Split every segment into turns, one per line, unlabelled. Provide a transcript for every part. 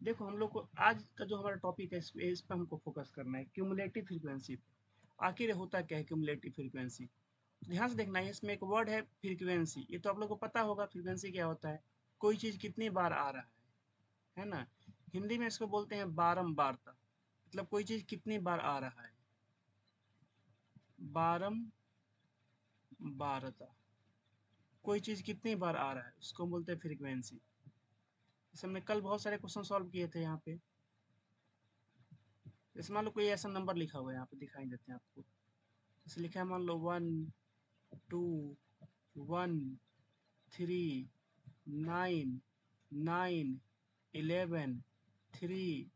देखो हम लोग को आज का जो हमारा टॉपिक है इस पे हमको फोकस करना है क्यूमुलेटिव फ्रीक्वेंसी पे। आखिर ये होता क्या है क्यूमुलेटिव फ्रीक्वेंसी? ध्यान से देखना है, इसमें एक वर्ड है फ्रीक्वेंसी। ये तो आप लोग को पता होगा फ्रीक्वेंसी क्या होता है, कोई चीज कितनी बार आ रहा है ना। हिंदी में इसको बोलते हैं बारंबारता, मतलब कोई चीज कितनी बार आ रहा है, बारंबारता। कोई चीज कितनी बार आ रहा है उसको बोलते हैं फ्रीक्वेंसी। जैसे हमने कल बहुत सारे क्वेश्चन सॉल्व किए थे यहाँ पे। जैसे मान लो कोई ऐसा नंबर लिखा हुआ है, यहाँ पे दिखाई देते हैं आपको। जैसे लिखा है मान लो 1 2 1 3 9 9 11 3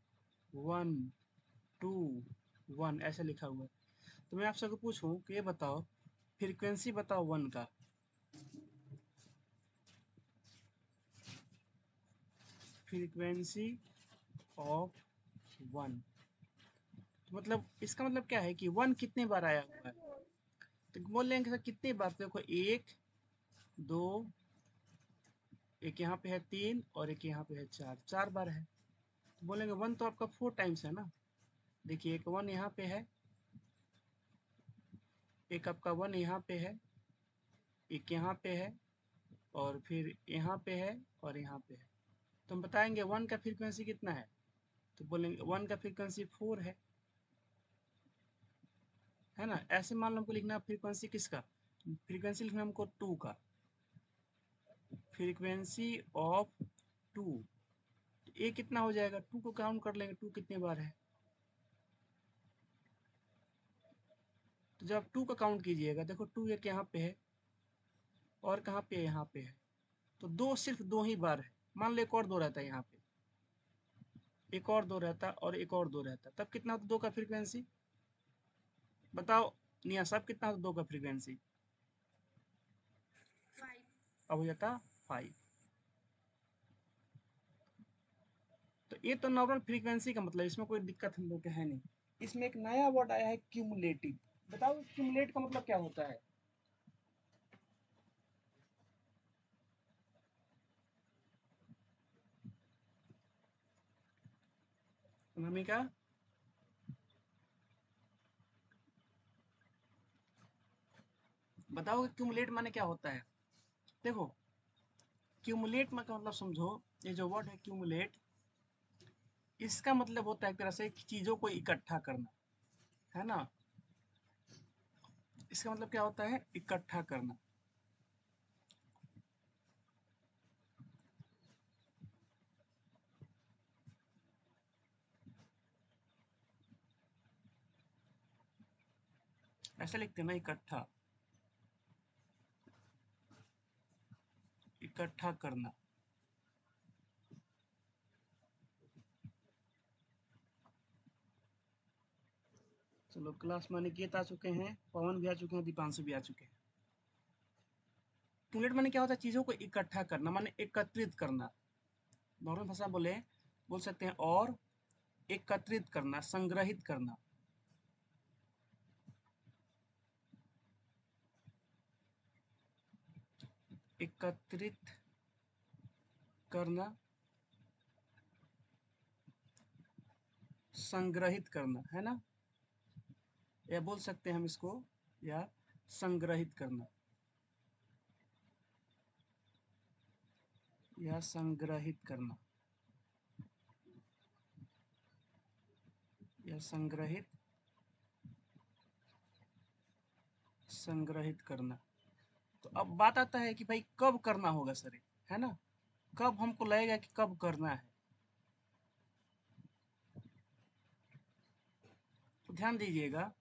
1 2 1 ऐसा लिखा हुआ है। तो मैं आपसे अगर पूछूं कि ये बताओ, फ्रीक्वेंसी बताओ वन का। फ्रीक्वेंसी ऑफ वन, तो मतलब इसका मतलब क्या है कि वन कितने बार आया हुआ है। तो बोल लेंगे सर कितनी बार, तो देखो एक दो, एक यहाँ पे है तीन और एक यहाँ पे है चार, चार बार है। तो बोलेंगे वन तो आपका 4 टाइम्स है ना। देखिए एक वन यहाँ पे है, एक आपका वन यहाँ पे है, एक यहाँ पे है, और फिर यहाँ पे है और यहाँ पे है। तो हम बताएंगे वन का फ्रीक्वेंसी कितना है, तो बोलेंगे वन का फ्रीक्वेंसी 4 है ना। ऐसे मान लो हमको लिखना है फ्रीक्वेंसी किसका, फ्रीक्वेंसी लिखना हमको टू का, फ्रीक्वेंसी ऑफ टू। ये कितना हो जाएगा, टू को काउंट कर लेंगे, टू कितनी बार है। तो जब टू का काउंट कीजिएगा, देखो टू एक यहाँ पे है और कहाँ पे है, यहाँ पे है। तो दो सिर्फ दो ही बार है। मान लो एक और दो रहता है यहाँ पे, एक और दो रहता और एक और दो रहता, तब कितना होता दो का फ्रीक्वेंसी, बताओ निया साहब कितना होता दो का फ्रीक्वेंसी। अब हो जाता 5। तो ये तो नॉर्मल फ्रीक्वेंसी का मतलब, इसमें कोई दिक्कत हम लोग के है नहीं। इसमें एक नया वर्ड आया है क्यूमुलेटिव। बताओ क्यूमुलेट का मतलब क्या होता है। भूमिका बताओ क्यूमुलेट माने क्या होता है। देखो क्यूमुलेट का मतलब समझो, ये जो वर्ड है क्यूमुलेट, इसका मतलब होता है एक तरह से चीजों को इकट्ठा करना, है ना। इसका मतलब क्या होता है, इकट्ठा करना। ऐसा लिखते हैं ना, इकट्ठा, इकट्ठा करना। चलो क्लास में अनिकेत आ चुके हैं, पवन भी आ चुके हैं, दीपांशु भी आ चुके हैं। क्यूमुलेट माने क्या होता है, चीजों को इकट्ठा करना, माने एकत्रित करना। नॉर्मल भाषा बोले बोल सकते हैं, और एकत्रित करना, संग्रहित करना। एकत्रित करना, संग्रहित करना, है ना। या बोल सकते हैं हम इसको, या संग्रहित करना, या संग्रहित करना, या संग्रहित, संग्रहित करना। तो अब बात आता है कि भाई कब करना होगा सर, है ना। कब हमको लगेगा कि कब करना है। तो ध्यान दीजिएगा,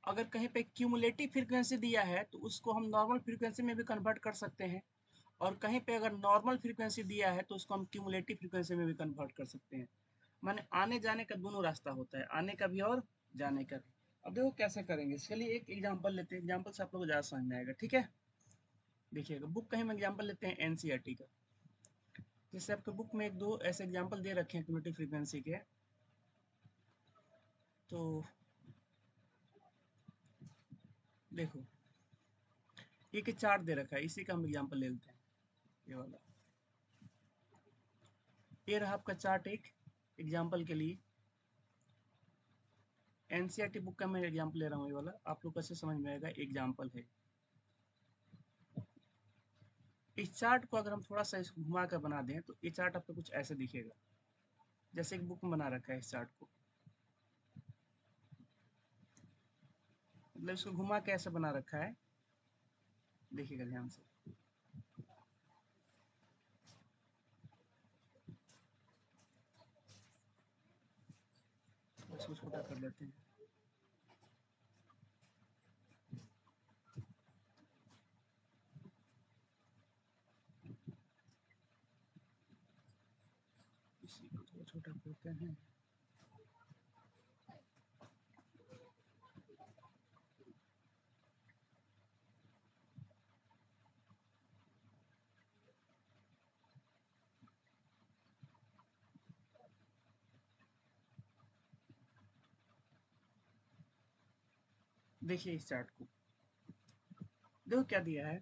अगर कहीं पे क्यूमुलेटिव फ्रीक्वेंसी दिया है तो उसको हम नॉर्मल फ्रीक्वेंसी में भी कन्वर्ट कर सकते हैं, और कहीं पे अगर नॉर्मल फ्रीक्वेंसी दिया है तो उसको हम क्यूमुलेटिव फ्रीक्वेंसी में भी कन्वर्ट कर सकते हैं। माने आने जाने का दोनों रास्ता होता है, आने का भी और जाने का भी। अब देखो कैसे करेंगे, चलिए एक एग्जांपल लेते हैं, एग्जांपल से आप लोग को ज़्यादा समझ में आएगा, ठीक है। देखिएगा बुक का ही हम एग्जांपल लेते हैं एनसीईआरटी का। जैसे आपके बुक में एक दो ऐसे एग्जांपल दे रखे हैं क्यूमुलेटिव फ्रीक्वेंसी के। तो देखो एक चार्ट दे रखा है, इसी का हम एग्जांपल ले लेते हैं, ये वाला। ये रहा आपका चार्ट एक एग्जाम्पल के लिए। एनसीईआरटी बुक का मैं एग्जाम्पल ले रहा हूँ, ये वाला आप लोग कैसे समझ में आएगा, एग्जाम्पल है। इस चार्ट को अगर हम थोड़ा सा इसको घुमा कर बना दें तो ये चार्ट आपको कुछ ऐसे दिखेगा, जैसे एक बुक में बना रखा है इस चार्ट को। मतलब इसको घुमा के ऐसे बना रखा है, देखिएगा ध्यान से। इसको छोटा कर लेते हैं। इसी को थोड़ा छोटा करते हैं। देखिए इस चार्ट को, देखो क्या दिया है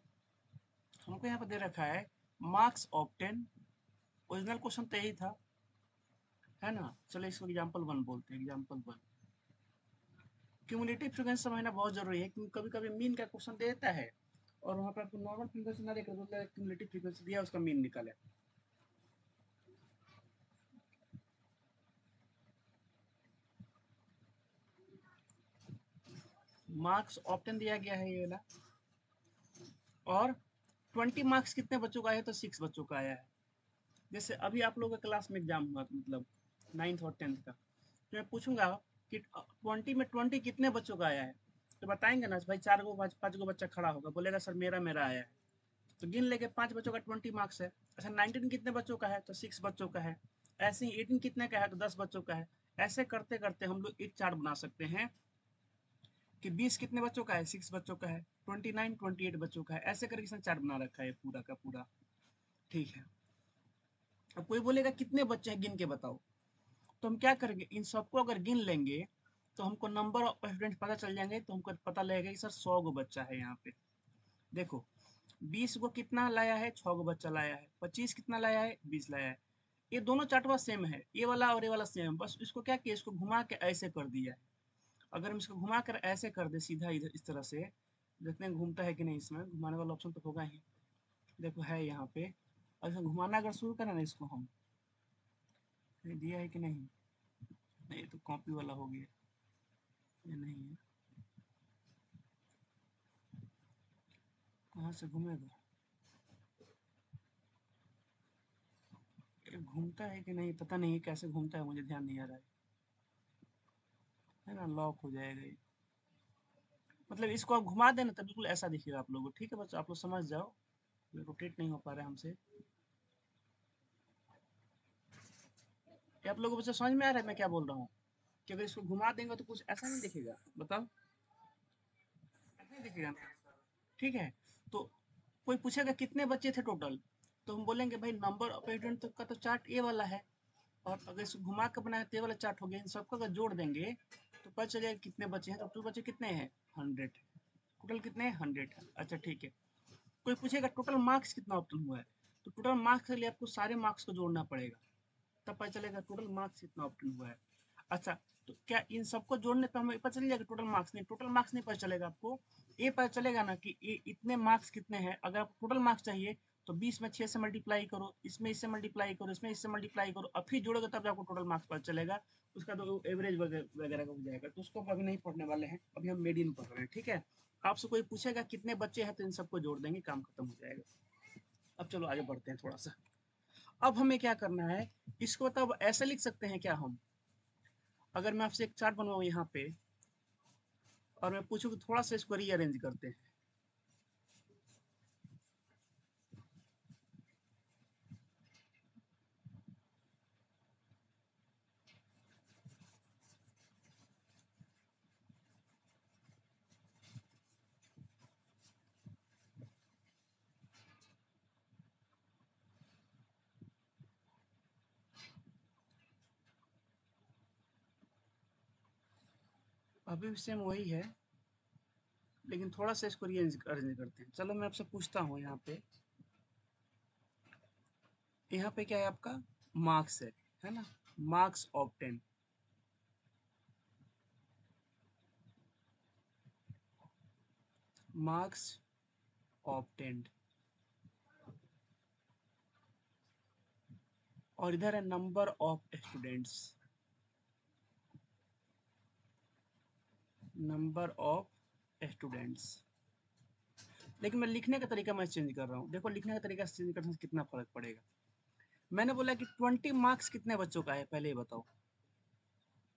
हमको, यहाँ पर दे रखा है मार्क्स ऑब्टेन। ओरिजिनल क्वेश्चन तो यही था, है ना। चलो इसको एग्जाम्पल वन बोलते हैं, एग्जाम्पल वन। क्यूमुलेटिव फ्रीक्वेंसी समझना बहुत जरूरी है, क्योंकि कभी कभी मीन का क्वेश्चन दे देता है और वहाँ पर आपको नॉर्मल फ्रीक्वेंसी ना देकर बोलता है क्यूमुलेटिव फ्रीक्वेंसी दिया, उसका मीन निकाले। मार्क्स ऑप्टेन दिया गया है ये वाला, और 20 मार्क्स कितने बच्चों का आया, तो 6 बच्चों का आया है। जैसे अभी आप लोगों का क्लास में एग्जाम हुआ, मतलब 9th और 10th का, तो मैं पूछूंगा कि 20 में 20 कितने बच्चों का आया है, तो बताएंगे ना भाई 4 गो 5 गो बच्चा खड़ा होगा, बोलेगा सर मेरा मेरा आया है, तो गिन लेके 5 बच्चों का 20 मार्क्स है। अच्छा 19 कितने बच्चों का है, तो 6 बच्चों का है। ऐसे ही 18 कितने का है, तो 10 बच्चों का है। ऐसे करते करते हम लोग एक चार्ट बना सकते हैं कि 20 कितने बच्चों का है, 6 बच्चों का है। 29 28 बच्चों का है। ऐसे करके इसने चार्ट बना रखा है पूरा का पूरा। ठीक है, अब कोई बोलेगा कितने बच्चे हैं गिन के बताओ, तो हम क्या करेंगे, इन सबको अगर गिन लेंगे तो हमको नंबर ऑफ स्टूडेंट पता चल जाएंगे, तो हमको पता लगेगा कि सर 100 गो बच्चा है यहाँ पे। देखो 20 गो कितना लाया है, 6 गो बच्चा लाया है। 25 कितना लाया है, 20 लाया है। ये दोनों चार्टवा सेम है, ये वाला और ये वाला सेम है, बस इसको क्या किया, इसको घुमा के ऐसे कर दिया है। अगर हम इसको घुमा कर ऐसे कर दे सीधा इधर इस तरह से, देखते हैं घूमता है कि नहीं, इसमें घुमाने वाला ऑप्शन तो होगा ही। देखो है यहाँ पे, और इसमें घुमाना अगर शुरू करें ना इसको हम, दिया है कि नहीं, नहीं तो कॉपी वाला हो गया, ये नहीं है, कहाँ से घूमेगा, ये घूमता है कि नहीं पता नहीं, कैसे घूमता है मुझे ध्यान नहीं आ रहा है ना, लॉक हो जाएगा ये। मतलब इसको आप घुमा देना तो बिल्कुल ऐसा दिखेगा आप लोगों को। ठीक है बच्चों, आप लोग समझ जाओ, रोटेट नहीं हो पा रहा है हमसे। ये आप लोगों को बच्चों समझ में आ रहा है मैं क्या बोल रहा हूँ, कि अगर इसको घुमा देंगे तो कुछ ऐसा नहीं दिखेगा, बताओ ऐसा नहीं दिखेगा ना। ठीक है, तो कोई पूछेगा कितने बच्चे थे टोटल, तो हम बोलेंगे भाई नंबर ऑफ स्टूडेंट का तो चार्ट ए वाला है, और अगर इसको घुमा कर बनाया तो ये वाला चार्ट हो गया। इन सबको अगर जोड़ देंगे तो पता चलेगा कितने बचे हैं, तो टोटल बच्चे कितने हैं, 100। टोटल कितने हैं, 100 है। अच्छा ठीक है, कोई पूछेगा टोटल मार्क्स कितना ऑप्टन हुआ है, तो टोटल मार्क्स के लिए आपको सारे मार्क्स को जोड़ना पड़ेगा, तब पता चलेगा टोटल मार्क्स कितना ऑप्टन हुआ है। अच्छा, तो क्या इन सबको जोड़ने पे हमें पता चल जाएगा टोटल मार्क्स, नहीं टोटल मार्क्स नहीं पता चलेगा आपको। ये पता चलेगा ना कि ये इतने मार्क्स कितने हैं। अगर आपको टोटल मार्क्स चाहिए तो 20 में 6 से मल्टीप्लाई करो, इसमें इससे मल्टीप्लाई करो, इसमें इससे मल्टीप्लाई करो, अब फिर जोड़ोगे तब आपको टोटल मार्क्स पता चलेगा। उसका तो एवरेज वगैरह का हो जाएगा, तो उसको अभी नहीं पढ़ने वाले हैं, अभी हम मीडियन पढ़ रहे हैं। ठीक है, आपसे कोई पूछेगा कितने बच्चे हैं तो इन सबको जोड़ देंगे, काम खत्म हो जाएगा। अब चलो आगे बढ़ते हैं थोड़ा सा। अब हमें क्या करना है, इसको तब ऐसे लिख सकते हैं क्या हम, अगर मैं आपसे एक चार्ट बनवाऊं यहाँ पे और मैं पूछूं कि थोड़ा सा इसको रीअरेंज करते हैं, अभी भी सेम वही है, लेकिन थोड़ा सा इसको रीअरेंज अरेंज करते हैं। चलो मैं आपसे पूछता हूँ यहाँ पे, यहाँ पे क्या है आपका मार्क्स है ना, मार्क्स ऑब्टेन, मार्क्स ऑब्टेन्ड, और इधर है number of students, number of students. लेकिन मैं लिखने का तरीका मैं चेंज कर रहा हूँ। देखो लिखने का तरीका चेंज करने से कितना फर्क पड़ेगा। मैंने बोला कि 20 मार्क्स कितने बच्चों का है, पहले ये बताओ।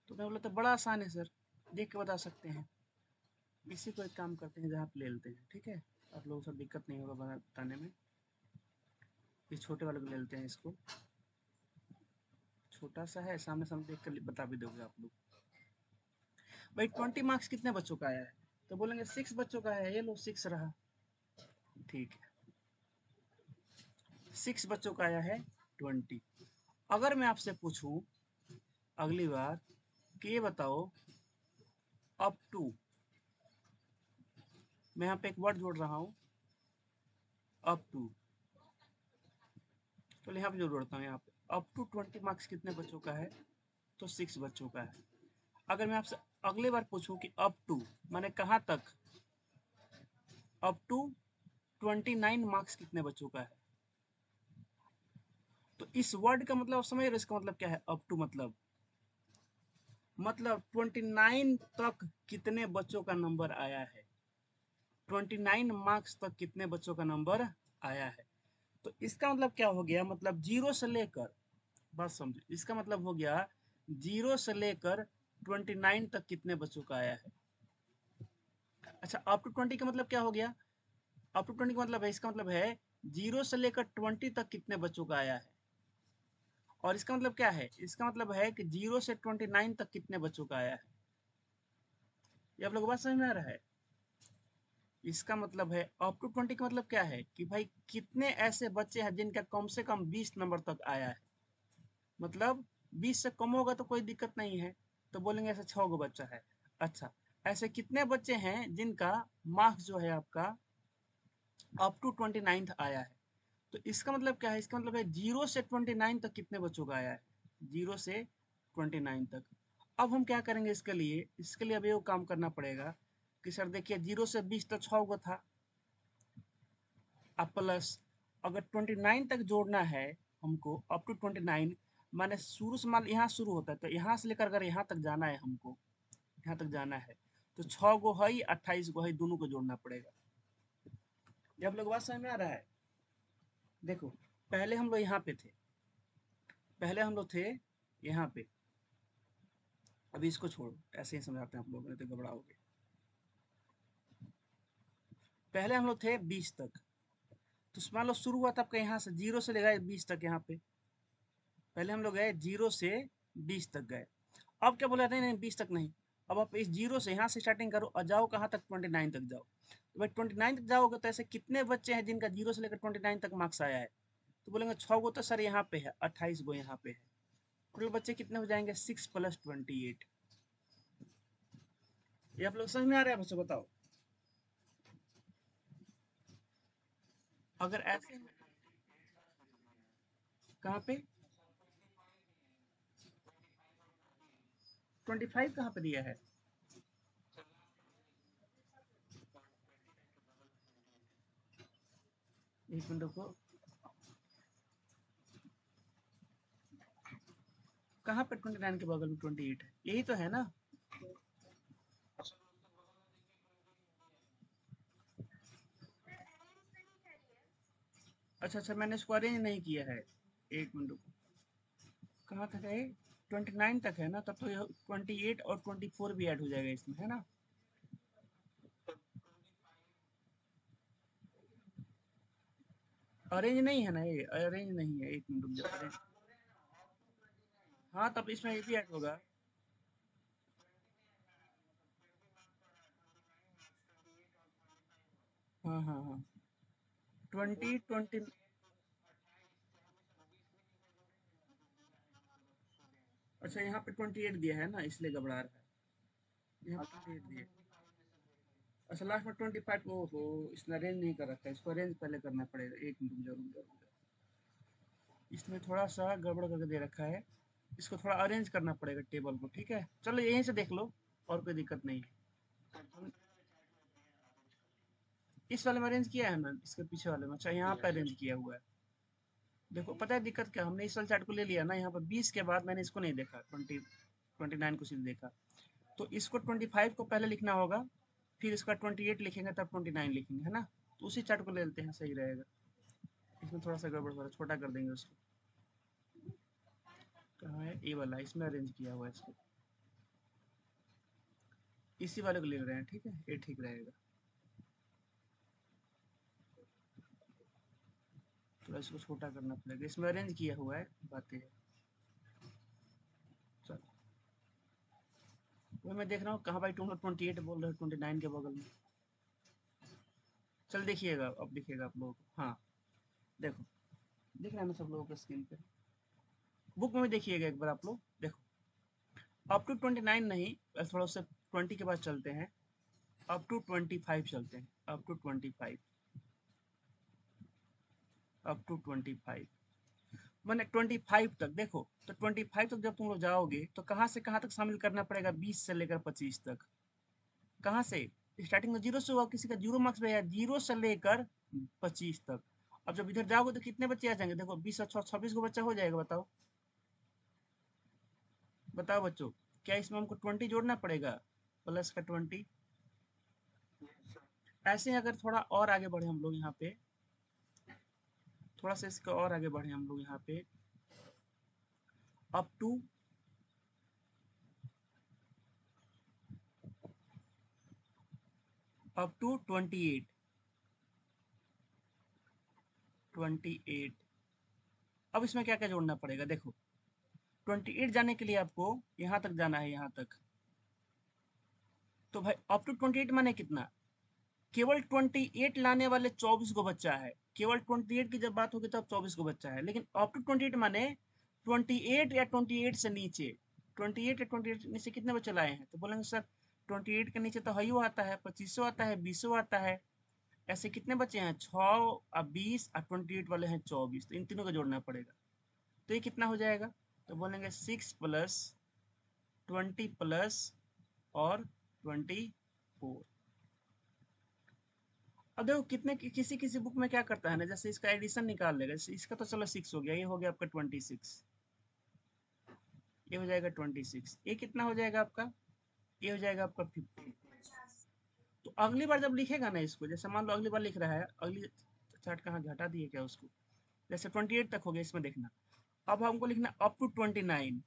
तो मैं बोला तो बड़ा आसान है सर, देख के बता सकते हैं। इसी को एक काम करते हैं, जहाँ पे ले लेते हैं, ठीक है, आप लोगों को दिक्कत नहीं होगा बताने में। इस छोटे वाले को ले लेते हैं, इसको छोटा सा है, सामने सामने देख कर बता भी दोगे आप लोग। भाई 20 मार्क्स कितने बच्चों का आया है, तो बोलेंगे 6 बच्चों का है, ये लो 6 रहा, ठीक है, 6 बच्चों का आया है 20। अगर मैं आपसे पूछूं अगली बार कि ये बताओ अप टू, मैं यहाँ पे एक वर्ड जोड़ रहा हूँ, अप टू, तो यहाँ पे जो जोड़ता हूँ, यहाँ पे अप टू 20 मार्क्स कितने बच्चों का है, तो 6 बच्चों का है। अगर मैं आपसे अगली बार पूछूं कि अप टू माने कहाँ तक, अप टू 29 मार्क्स कितने बच्चों का है, तो इस वर्ड का मतलब समझ रहे, इसका मतलब क्या है, अप टू मतलब 29 तक कितने बच्चों का नंबर आया है, 29 मार्क्स तक कितने बच्चों का नंबर आया है। तो इसका मतलब क्या हो गया, मतलब जीरो से लेकर, बात समझो, इसका मतलब हो गया जीरो से लेकर 29 तक कितने बच्चों का आया है। अच्छा अप टू 20 का मतलब क्या हो गया, अप टू 20 का मतलब है, इसका मतलब है जीरो से लेकर 20 तक कितने बच्चों का आया है। और इसका मतलब क्या है, इसका मतलब है कि जीरो से 29 तक कितने बच्चों का आया है। ये आप लोगों को बात समझ में आ रहा है। इसका मतलब है अप टू 20 का मतलब क्या है कि भाई कितने ऐसे बच्चे हैं जिनका कम से कम 20 नंबर तक आया है, मतलब 20 से कम होगा तो कोई दिक्कत नहीं है, तो बोलेंगे ऐसे 6 गो बच्चा है। अच्छा ऐसे कितने बच्चे हैं जिनका मार्क्स जो है आपका अप टू 29 आया है, तो इसका मतलब क्या है, इसका मतलब है जीरो से 29 तक कितने बच्चों का आया है, जीरो से 29 तक। अब हम क्या करेंगे इसके लिए अभी वो काम करना पड़ेगा कि सर देखिए जीरो से 20 तक 6 गो था, अब प्लस अगर 29 तक जोड़ना है हमको, अप टू 29 माने शुरू से, मान यहाँ शुरू होता है तो यहाँ से लेकर अगर यहाँ तक जाना है हमको, यहाँ तक जाना है, तो 6 गो है 28 गो है, दोनों को जोड़ना पड़ेगा। ये आप लोग बात समझ में आ रहा है। देखो पहले हम लोग यहाँ पे थे, पहले हम लोग थे यहाँ पे, अभी इसको छोड़ो, ऐसे ही समझाते हैं आप लोग, नहीं तो घबराओगे। पहले हम लोग थे 20 तक, तो मान लो शुरू हुआ था आपका यहाँ से, जीरो से ले गए 20 तक, यहाँ पे पहले हम लोग गए जीरो से 20 तक गए। अब क्या बोला, नहीं नहीं 20 तक नहीं, अब आप इस जीरो से यहाँ से स्टार्टिंग करो और जाओ कहाँ तक, 29 तक जाओ। तो भाई 29 तक जाओगे तो ऐसे कितने बच्चे हैं जिनका जीरो से लेकर 29 तक मार्क्स आया है, तो बोलेंगे 6 गो तो सर यहाँ पे है, 28 गो यहाँ पे है, टोटल बच्चे कितने हो जाएंगे, 6 प्लस 28। ये आप लोग समझ में आ रहा है बच्चों, बताओ। अगर ऐसे, कहाँ पे 25 कहाँ पे दिया है, एक मिनट रुको, कहाँ पे 29 के बगल में 28 है, यही तो है ना। अच्छा अच्छा मैंने इसको अरेंज नहीं किया है, एक मिनट रुको, कहाँ तक है, 29 तक है ना, तब तो 28 और 24 भी ऐड हो जाएगा इसमें, है ना। अरेंज नहीं है ना, ये अरेंज नहीं है, एक मिनट रुक जाओ, अरेंज, हाँ तब इसमें ये भी ऐड होगा। हाँ हाँ हाँ, 20 अच्छा यहाँ पे 28 दिया है ना, इसलिए घबरा रहा है, यहाँ पे 28 दिया है। अच्छा लास्ट में 25, ओहो इसने अरेंज नहीं कर रखा है, इसको अरेंज पहले करना पड़ेगा, एक मिनट रुक जाओ रुक जाओ रुक जाओ। इसमें थोड़ा सा गड़बड़ करके दे रखा है, इसको थोड़ा अरेंज करना पड़ेगा टेबल को, ठीक है। चलो यहीं से देख लो, और कोई दिक्कत नहीं है। इस वाले में अरेंज किया है ना, इसके पीछे वाले में, अच्छा यहाँ पे अरेंज किया हुआ है। देखो पता है दिक्कत क्या, हमने इस वाले चार्ट को ले लिया ना, यहाँ पर 20 के बाद मैंने इसको नहीं देखा, 29 को सिर्फ देखा। तो इसको 25 को पहले लिखना होगा, फिर इसका 28 लिखेंगे, तब 29 लिखेंगे, है ना। तो उसी चार्ट को ले लेते हैं, सही रहेगा। इसमें थोड़ा सा गड़बड़ हो रहा है, छोटा कर देंगे उसको। कहाँ है ए वाला, इसमें अरेंज किया हुआ है इसको, इसी वाले को ले रहे हैं, ठीक है, ये ठीक रहेगा। थोड़ा इसको छोटा करना पड़ेगा, इसमें अरेंज किया हुआ है, बातें है। चलो वही मैं देख रहा हूँ, कहाँ भाई तुम लोग 28 बोल रहे हो 29 के बगल में। चल देखिएगा, अब दिखेगा आप लोगों को, हाँ देखो, दिख रहा है ना सब लोगों को स्क्रीन पे। बुक में भी देखिएगा एक बार आप लोग, देखो अप टू 29 नहीं, थोड़ा उससे 20 के बाद चलते हैं, अप टू 25 चलते हैं, अप टू 25, अप टू 25, मैंने 25 तक देखो। तो 25 तक जब तुम लोग जाओगे तो कहाँ से कहाँ तक शामिल करना पड़ेगा, 20 से लेकर 25 तक। कहाँ से, स्टार्टिंग में जीरो से हुआ, किसी का जीरो मार्क्स रहेगा, जीरो से लेकर 25 तक। अब जब इधर जाओगे तो कितने बच्चे आ जाएंगे, देखो 20 और 26 को बच्चा हो जाएगा, बताओ बताओ बच्चों। क्या इसमें हमको 20 जोड़ना पड़ेगा, प्लस का 20। ऐसे ही अगर थोड़ा और आगे बढ़े हम लोग यहाँ पे, थोड़ा सा इसका और आगे बढ़े हम लोग यहाँ पे, अप टू अप टू 28, 28। अब इसमें क्या क्या जोड़ना पड़ेगा, देखो 28 जाने के लिए आपको यहाँ तक जाना है, यहाँ तक। तो भाई अप टू 28 माने कितना, केवल 28 लाने वाले 24 को बच्चा है। केवल 28 की जब बात होगी तब 24 को बच्चा है, लेकिन अप टू 28 माने 28 या 28 से नीचे, 28 या 28 नीचे कितने बच्चे लाए हैं, तो बोलेंगे सर 28 के नीचे तो हयो आता है, 25 आता है, 20 आता है। ऐसे कितने बच्चे हैं, 6 और 20 और 28 वाले हैं 24, तो इन तीनों को जोड़ना पड़ेगा। तो ये कितना हो जाएगा, तो बोलेंगे 6 प्लस 20 प्लस और 24। अब देखो कितने किसी किसी बुक में क्या करता है ना, जैसे इसका एडिशन निकाल लेगा, जैसे इसका तो चलो 6 हो गया, ये हो गया आपका 26, ये हो जाएगा 26, ये कितना हो जाएगा आपका, ये हो जाएगा आपका 50। तो अगली बार जब लिखेगा ना इसको, जैसे मान लो अगली बार लिख रहा है, अगली चार्ट कहाँ घटा दिए क्या उसको, जैसे 28 तक हो गया, इसमें देखना। अब हमको लिखना अप टू 29,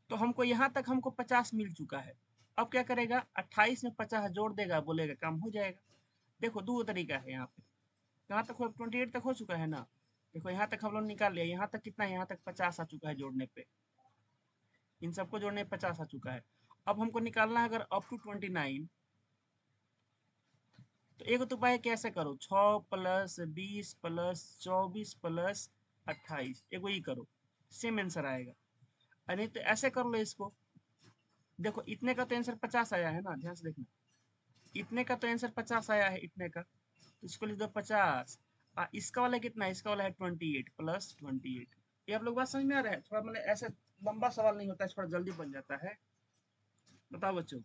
तो हमको यहाँ तक हमको 50 मिल चुका है। अब क्या करेगा, 28 में 50 जोड़ देगा, बोलेगा काम हो जाएगा। देखो दो तरीका है यहाँ पे, कहाँ तक हो, 28 तक हो चुका है ना। देखो यहाँ तक हम लोग निकाल लिया, यहाँ तक कितना है, यहाँ तक 50 आ चुका है जोड़ने पे, इन सबको जोड़ने पे 50 आ चुका है। अब हमको निकालना है अगर अप टू 29, तो एक तो उपाय कैसे करो, 6 प्लस 20 प्लस 24 प्लस 28, एक वही करो, सेम आंसर आएगा। नहीं तो ऐसे कर लो इसको, देखो इतने का तो आंसर 50 आया है ना, ध्यान से देखना, इतने का तो आंसर 50 आया है, इतने का, तो इसको लिख दो 50। इसका वाला कितना है, इसका वाला है 28 प्लस 28। ये आप लोग बात समझ में आ रहा है, थोड़ा मतलब ऐसे लंबा सवाल नहीं होता है, थोड़ा जल्दी बन जाता है। बताओ बच्चों,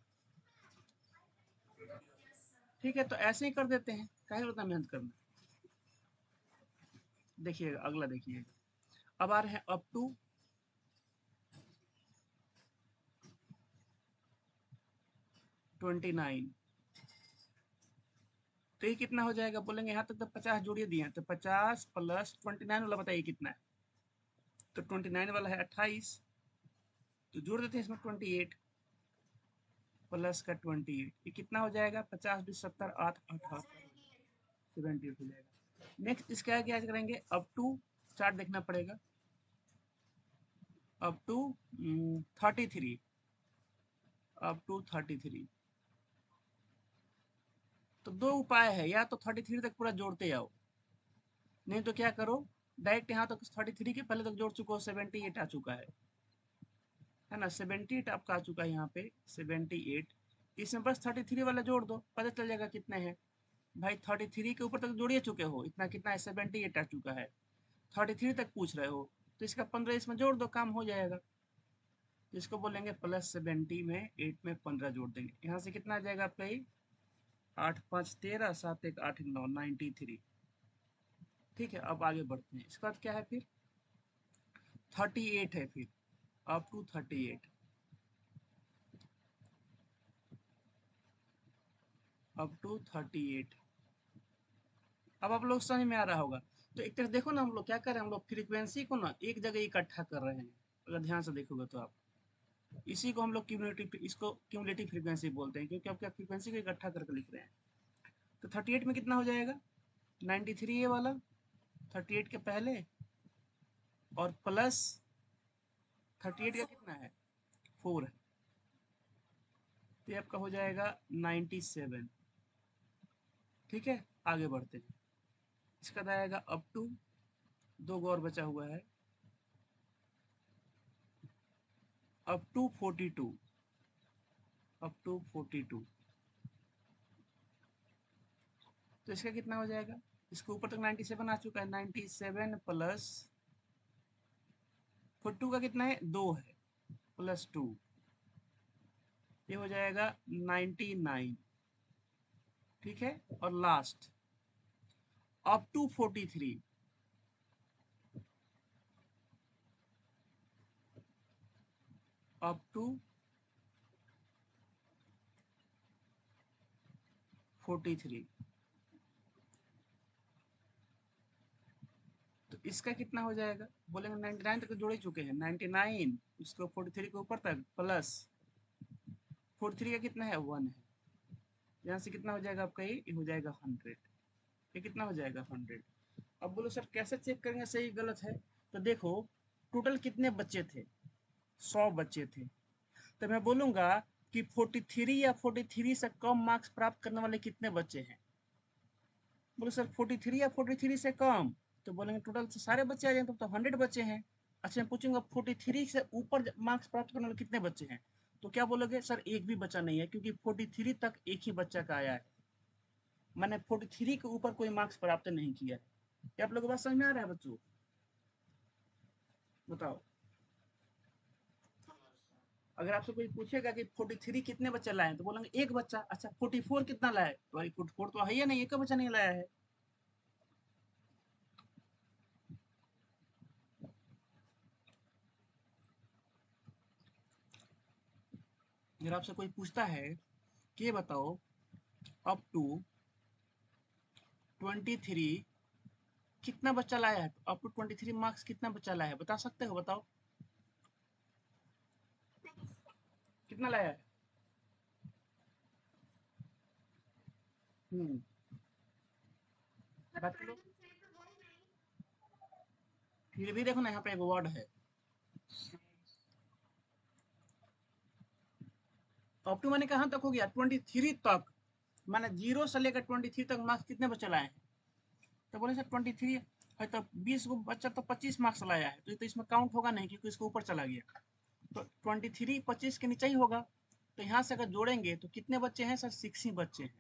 ठीक है, तो ऐसे ही कर देते हैं, काहे उतना मेहनत करना। देखिएगा अगला, देखिएगा अब आ रहे हैं अप टू 29। तो ये कितना हो जाएगा, बोलेंगे यहाँ तक तो 50 जोड़िए दिए हैं, तो 50 प्लस 29 वाला बताइए कितना है, तो 29 वाला है 28, तो जोड़ देते हैं इसमें 28 प्लस का 28, ये कितना हो जाएगा, 50 20 70 8 8 78 हो जाएगा। नेक्स्ट इसका क्या करेंगे, अप टू चार्ट देखना पड़ेगा, अप टू 33, अप टू 33। तो दो उपाय है, या तो 33 तक पूरा जोड़ते जाओ, नहीं तो क्या करो, डायरेक्ट यहाँ तक 33 के पहले तक जोड़ चुको हो, 78 आ चुका है ना, 78 आपका आ चुका है यहाँ पे 78। इसमें बस 33 वाला जोड़ दो, पता चल जाएगा कितने हैं। भाई 33 के ऊपर तक जोड़िए चुके हो, इतना कितना है 78 आ चुका है। 33 तक पूछ रहे हो तो इसका 15 इसमें जोड़ दो, काम हो जाएगा। तो इसको बोलेंगे +70 में 8 में 15 जोड़ देंगे, यहाँ से कितना आ जाएगा आपका ये 8 5 13 7 1 8 9 93। ठीक है, अब आगे बढ़ते हैं। इसके बाद क्या है फिर 38 है, फिर अप टू 38, अप टू 38। अब आप लोग समझ में आ रहा होगा। तो एक तरह देखो ना, हम लोग क्या कर रहे हैं, हम लोग फ्रीक्वेंसी को ना एक जगह इकट्ठा कर रहे हैं। अगर ध्यान से देखोगे तो आप इसी को हम लोग क्यूमुलेटिव, इसको क्यूमुलेटिव फ्रीक्वेंसी बोलते हैं, क्योंकि आप क्या फ्रीक्वेंसी को इकट्ठा करके लिख रहे हैं। तो 38 में कितना हो जाएगा 93 ये वाला 38 के पहले, और प्लस 38 का कितना है 4 है, तो ये आपका हो जाएगा 97। ठीक है, आगे बढ़ते हैं। इसका आएगा अप टू, दो गो और बचा हुआ है, अप टू 42, अप टू 42। तो इसका कितना हो जाएगा, इसके ऊपर तक 97 आ चुका है, 97 प्लस 42 का कितना है 2 है, प्लस 2, ये हो जाएगा 99। ठीक है, और last up to 43, up to 43। तो इसका कितना हो जाएगा, बोलेंगे 99 तक जोड़ ही चुके हैं, 99 इसको 43 के ऊपर तक प्लस 43 का कितना है 1 है, यहाँ से कितना हो जाएगा आपका, ये हो जाएगा 100। ये कितना हो जाएगा 100। अब बोलो सर कैसे चेक करेंगे सही गलत है। तो देखो टोटल कितने बच्चे थे, 100 बच्चे थे। तो मैं बोलूंगा कि 43 या 43 से कम मार्क्स प्राप्त करने वाले कितने बच्चे हैं। बोलो सर 43 या 43 से कम, तो बोलेंगे टोटल से सारे बच्चे आ जाएंगे, तो 100 बच्चे हैं। अच्छा मैं पूछूंगा 43 से ऊपर मार्क्स प्राप्त करने वाले कितने बच्चे हैं, तो क्या बोलोगे सर एक भी बच्चा नहीं है, क्योंकि 43 तक एक ही बच्चा का आया है, मैंने 43 के ऊपर कोई मार्क्स प्राप्त नहीं किया है। क्या आप लोगों को बात समझ में आ रहा है बच्चों, बताओ। अगर आपसे कोई पूछेगा कि 43 कितने बच्चे लाए तो बोलेंगे एक बच्चा। अच्छा 44 कितना लाए, तो भाई 44 तो है ही नहीं, एक बच्चा नहीं लाया है। अगर आपसे कोई पूछता है कि ये बताओ अप टू 23 कितना बच्चा लाया है, तो अप टू 23 मार्क्स कितना बच्चा लाया है, बता सकते हो, बताओ कितना लाया है। हम्म, बात करो। फिर भी देखो ना यहाँ पे एक वर्ड है, अप टू मैंने कहाँ तक हो गया 23 तक, मैंने 0 से लेकर 23 तक मार्क्स कितने बच्चे लाए हैं। तो बोले सर 23 है तो 20 को बच्चा तो 25 मार्क्स लाया है, तो ये तो इसमें काउंट होगा नहीं क्योंकि इसके ऊपर चला गया। तो 23 25 के नीचे ही होगा। तो यहाँ से अगर जोड़ेंगे तो कितने बच्चे हैं सर, 6 ही बच्चे हैं।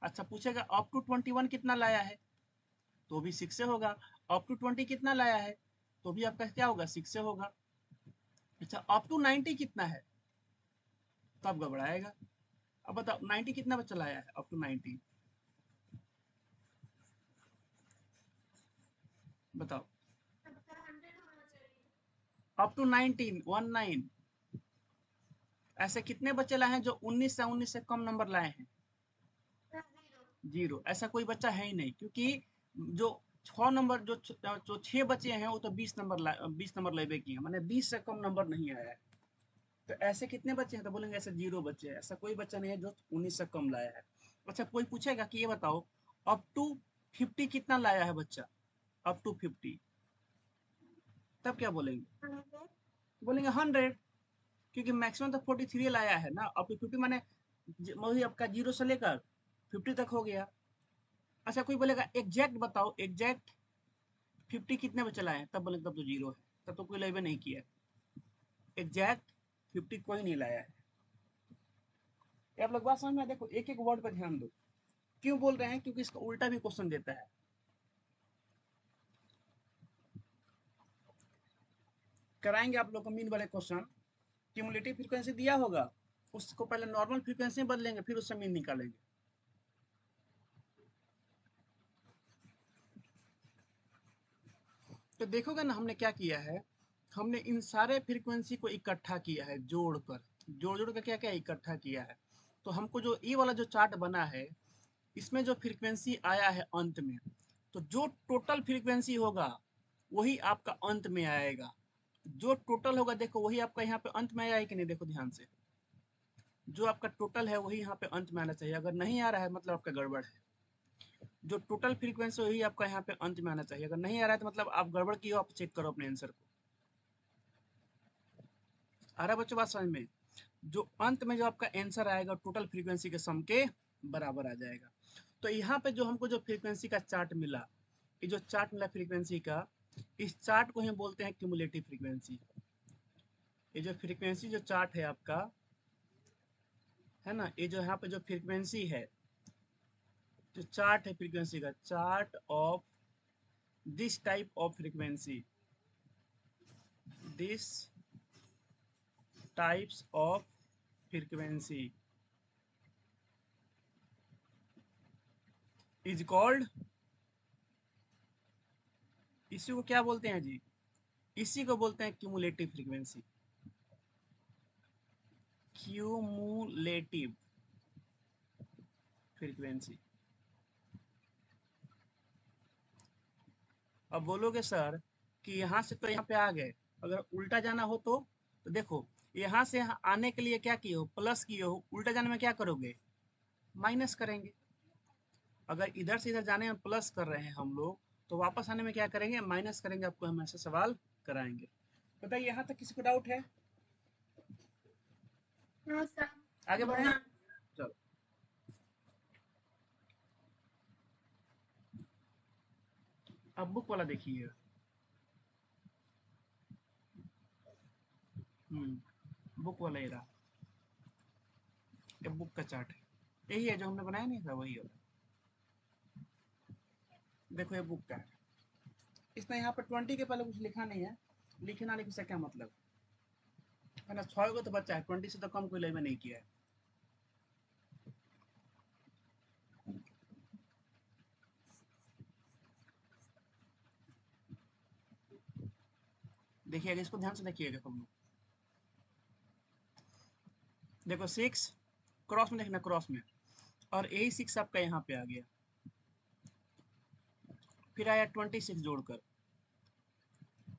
अच्छा पूछेगा अप टू 21 कितना लाया है, तो भी 6 से होगा। अप टू 20 कितना लाया है, तो भी आपका क्या होगा 6 से होगा। अच्छा अप टू 90 कितना है, तब घबराएगा। अब बताओ 90 कितना बच्चा लाया है, अप टू 90 बताओ। अप टू 19 ऐसे कितने बच्चे लाए हैं जो 19 से कम नंबर लाए हैं, 0। ऐसा कोई बच्चा है ही नहीं, क्योंकि जो 6 नंबर जो 6 बच्चे हैं वो तो 20 नंबर लेवे किए हैं, मैंने 20 से कम नंबर नहीं आया है। तो ऐसे कितने बच्चे हैं, तो बोलेंगे ऐसे 0 बच्चे हैं, ऐसा कोई बच्चा नहीं है जो 19 से कम लाया है। अच्छा कोई पूछेगा कि ये बताओ अप टू 50 कितना लाया है बच्चा, अप टू 50, तब क्या बोलेंगे, बोलेंगे 100, क्योंकि मैक्सिमम तो 43 लाया है ना, अप टू 50 माने वही आपका 0 से लेकर 50 तक हो गया। अच्छा कोई बोलेगा एग्जैक्ट बताओ, एग्जैक्ट 50 कितने बच्चे लाए हैं, तब बोलेंगे तब तो 0 है, तब तो कोई लेवे नहीं किया। एग्जैक्ट 50 कोई नहीं लाया है। ये आप लोग बात समझ में, देखो एक एक वर्ड पर ध्यान दो। क्यों बोल रहे हैं, क्योंकि इसका उल्टा भी क्वेश्चन देता है। कराएंगे आप लोग को मीन वाले क्वेश्चन। क्यूमुलेटिव फ्रीक्वेंसी दिया होगा, उसको पहले नॉर्मल फ्रीक्वेंसी में बदलेंगे, फिर उससे मीन निकालेंगे। तो देखोगे ना हमने क्या किया है, हमने इन सारे फ्रीक्वेंसी को इकट्ठा किया है, जोड़कर जोड़ जोड़ कर क्या क्या इकट्ठा किया है। तो हमको जो ये वाला जो चार्ट बना है, इसमें जो फ्रीक्वेंसी आया है अंत में, तो जो टोटल फ्रीक्वेंसी होगा वही आपका अंत में आएगा। जो टोटल होगा देखो वही आपका यहाँ पे अंत में आया है कि नहीं, देखो ध्यान से। जो आपका टोटल है वही यहाँ पे अंत में आना चाहिए, अगर नहीं आ रहा है मतलब आपका गड़बड़ है। जो टोटल फ्रीक्वेंसी वही आपका यहाँ पे अंत में आना चाहिए, अगर नहीं आ रहा है तो मतलब आप गड़बड़ की हो, आप चेक करो अपने आंसर को। आ रहा है बच्चों बात समझ में? जो अंत में जो आपका आंसर आएगा टोटल फ्रीक्वेंसी के सम के बराबर आ जाएगा। तो यहाँ पे जो हमको जो फ्रीक्वेंसी का चार्ट मिला, ये जो चार्ट मिला फ्रीक्वेंसी का, इस चार्ट को हम बोलते हैं क्यूमुलेटिव फ्रीक्वेंसी। ये जो फ्रीक्वेंसी जो चार्ट है आपका, है ना, ये जो यहाँ पे जो फ्रीक्वेंसी है, जो चार्ट है फ्रीक्वेंसी का, chart of this type of frequency, this types of frequency is called, इसी को क्या बोलते हैं जी, इसी को बोलते हैं क्यूमुलेटिव फ्रीक्वेंसी। Cumulative frequency. अब बोलोगे सर कि यहाँ से तो यहाँ पे आ गए, अगर उल्टा जाना हो तो देखो यहाँ से यहाँ आने के लिए क्या किए हो, प्लस किए हो, उल्टा जाने में क्या करोगे, माइनस करेंगे। अगर इधर से इधर जाने में प्लस कर रहे हैं हम लोग, तो वापस आने में क्या करेंगे, माइनस करेंगे। आपको हम ऐसे सवाल कराएंगे। बताइए यहाँ तक किसी को डाउट है? आगे बढ़े, चलो। अब बुक वाला देखिए। बुक वाला ये रहा, ये बुक का चार्ट है, यही है जो हमने बनाया नहीं था, वही होगा। देखो ये बुक का है, इसने यहाँ पर 20 के पहले कुछ लिखा नहीं है, लिखना लिखने से क्या मतलब है ना, 6 को तो बच्चा है, 20 से तो कम कोई लेवे नहीं किया है। देखिएगा इसको ध्यान से देखिएगा तुम लोग। देखो 6 क्रॉस में, देखना क्रॉस में, और यही 6 आपका यहाँ पे आ गया, फिर आया 26 जोड़कर,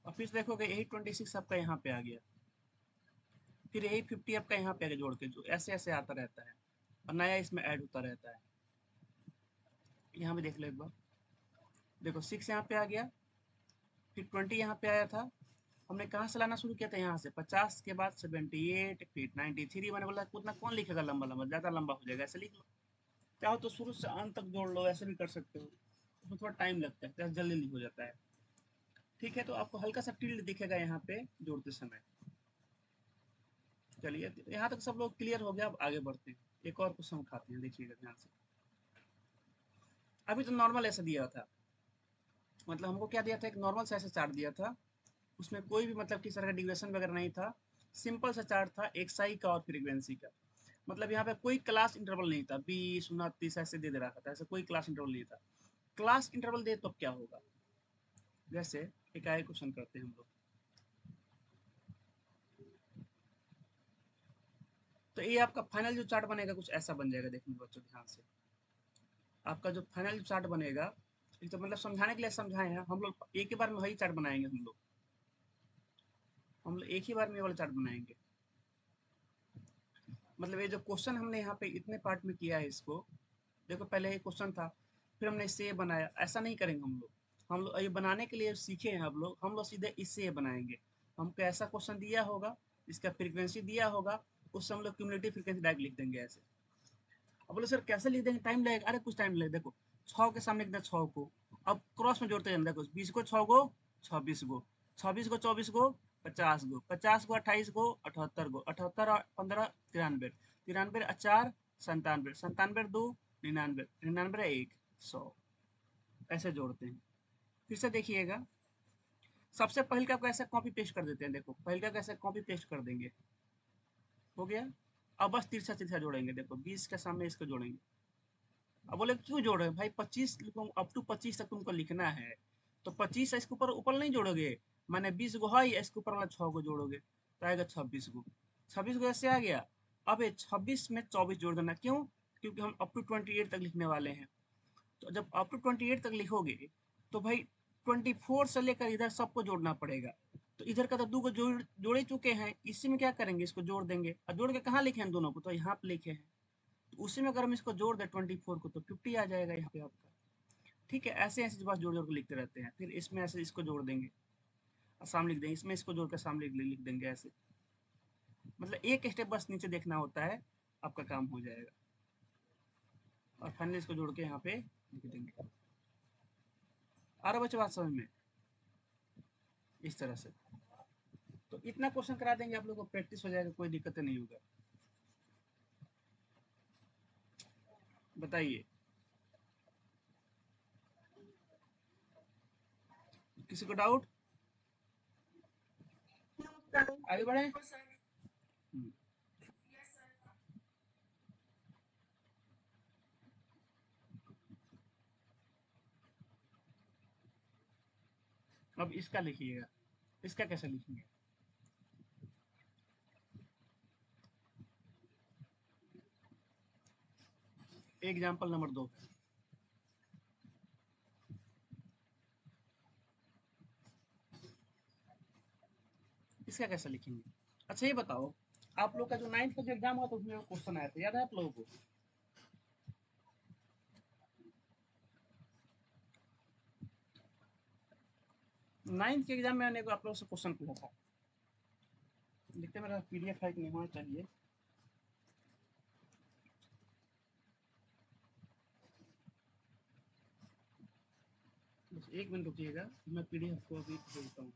और फिर देखोगे यही 26 आपका यहाँ पे आ गया, फिर यही 50 आपका यहाँ पे आ गया जोड़ के, जो ऐसे ऐसे आता रहता है और नया इसमें ऐड होता रहता है। यहाँ पे देख लो एक बार, देखो 6 यहाँ पे आ गया, फिर 20 यहाँ पे आया था, हमने कहाँ से लाना शुरू किया था, यहाँ से 50 के बाद 78, फिर 93। मैंने बोला उतना कौन लिखेगा लंबा लंबा, ज़्यादा लंबा हो जाएगा, ऐसे लिख लो। चाहो तो शुरू से अंत तक जोड़ लो, ऐसे भी कर सकते हो, उसमें थोड़ा टाइम लगता है, जल्दी नहीं हो जाता है। ठीक है, तो आपको हल्का सा टिल्ड दिखेगा यहाँ पे जोड़ते समय। चलिए यहाँ तक सब लोग क्लियर हो गया, अब आगे बढ़ते हैं, एक और क्वेश्चन उठाते हैं, देखिएगा ध्यान से। अभी तो नॉर्मल ऐसा दिया था, मतलब हमको क्या दिया था, एक नॉर्मल सा ऐसा चार्ट दिया था, उसमें कोई भी मतलब किस तरह का डिविएशन वगैरह नहीं था, सिंपल सा चार्ट था एक्साई का और फ्रीक्वेंसी का। मतलब यहाँ पे कोई क्लास इंटरवल नहीं था, 20, 29 ऐसे दे रखा था, ऐसे कोई क्लास इंटरवल नहीं था। क्लास इंटरवल दे तो क्या होगा, जैसे एक आए क्वेश्चन करते हैं हम लोग। तो ये आपका फाइनल जो चार्ट बनेगा कुछ ऐसा बन जाएगा, देखने बच्चों ध्यान से। आपका जो फाइनल चार्ट बनेगा, एक तो मतलब समझाने के लिए समझाए हैं हम लोग, एक ही बार में वही चार्ट बनाएंगे हम लोग एक ही बार में ये वाला चार्ट बनाएंगे। मतलब ये जो क्वेश्चन हमने यहाँ पे इतने पार्ट में किया है इसको, देखो पहले ये क्वेश्चन था, फिर हमने इससे ये बनाया, ऐसा नहीं करेंगे हम लोग ये बनाने के लिए सीखे हैं हम लोग सीधे इससे ये बनाएंगे। हमको ऐसा क्वेश्चन दिया होगा, इसका फ्रीक्वेंसी दिया होगा, उससे हम लोग क्यूमुलेटिव फ्रीक्वेंसी डायरेक्ट लिख देंगे ऐसे। अब बोले सर कैसे लिख देंगे, टाइम लगेगा, अरे कुछ टाइम लगेगा। देखो 6 के सामने कितना, 6 को अब क्रॉस में जोड़ते जाना, देखो 20 को 6 गो 26 गो, 26 को 24 गो 50 गो, 50 को 28 गो 78 गो, 78 और 15 93, 93 4 97, 97 2 99, 99 1 100, ऐसे जोड़ते हैं। फिर से देखिएगा, सबसे पहले का कैसे कॉपी पेस्ट कर देते हैं, देखो पहले का कैसे कॉपी पेस्ट कर देंगे, हो गया। अब बस तिरछा तिरछा जोड़ेंगे, देखो 20 के सामने इसको जोड़ेंगे। अब बोले क्यों जोड़ रहे हो भाई, 25 अप टू 25 तक तुमको लिखना है, तो 25 इसके ऊपर ऊपर नहीं जोड़ोगे, मैंने 20 गो है, इसके ऊपर वाला 6 गो जोड़ोगे तो आएगा 26 गो। 26 गो ऐसे आ गया। अब ये 26 में 24 जोड़ देना, क्यों, क्योंकि हम अप टू 28 तक लिखने वाले हैं। तो जब अप टू 28 तक लिखोगे तो भाई 24 से लेकर इधर सबको जोड़ना पड़ेगा। तो इधर का तो दो को जोड़ ही चुके हैं, इसी में क्या करेंगे, इसको जोड़ देंगे। और जोड़ के कहाँ लिखे हैं दोनों को, तो यहाँ पे लिखे हैं। तो उसी में अगर हम इसको जोड़ दें 24 को तो 50 आ जाएगा यहाँ पे आपका। ठीक है, ऐसे ऐसे बस जोड़ जोड़ के लिखते रहते हैं, फिर इसमें ऐसे इसको जोड़ देंगे, आसाम लिख देंगे, इसमें इसको जोड़ कर सामने लिख देंगे ऐसे। मतलब एक स्टेप बस नीचे देखना होता है, आपका काम हो जाएगा। और फाइनली इसको जोड़ के यहाँ पे लिख देंगे। आ रहा बच्चे बात समझ में, इस तरह से। तो इतना क्वेश्चन करा देंगे आप लोगों को, प्रैक्टिस हो जाएगा, कोई दिक्कत नहीं होगा। बताइए, किसी को डाउट, आगे बढ़े। अब इसका लिखिएगा, इसका कैसे लिखेंगे। एग्जाम्पल नंबर 2, इसका कैसे लिखेंगे। अच्छा ये बताओ, आप लोग का जो 9th का जो एग्जाम हुआ था उसमें क्वेश्चन आया था, याद है आप लोगों को। 9th के एग्जाम में मैंने आप लोगों से क्वेश्चन पूछा था, देखते मेरा पीडीएफ फाइल नहीं होना चाहिए। बस एक मिनट रुकिएगा, मैं पीडीएफ को अभी भेजता हूँ,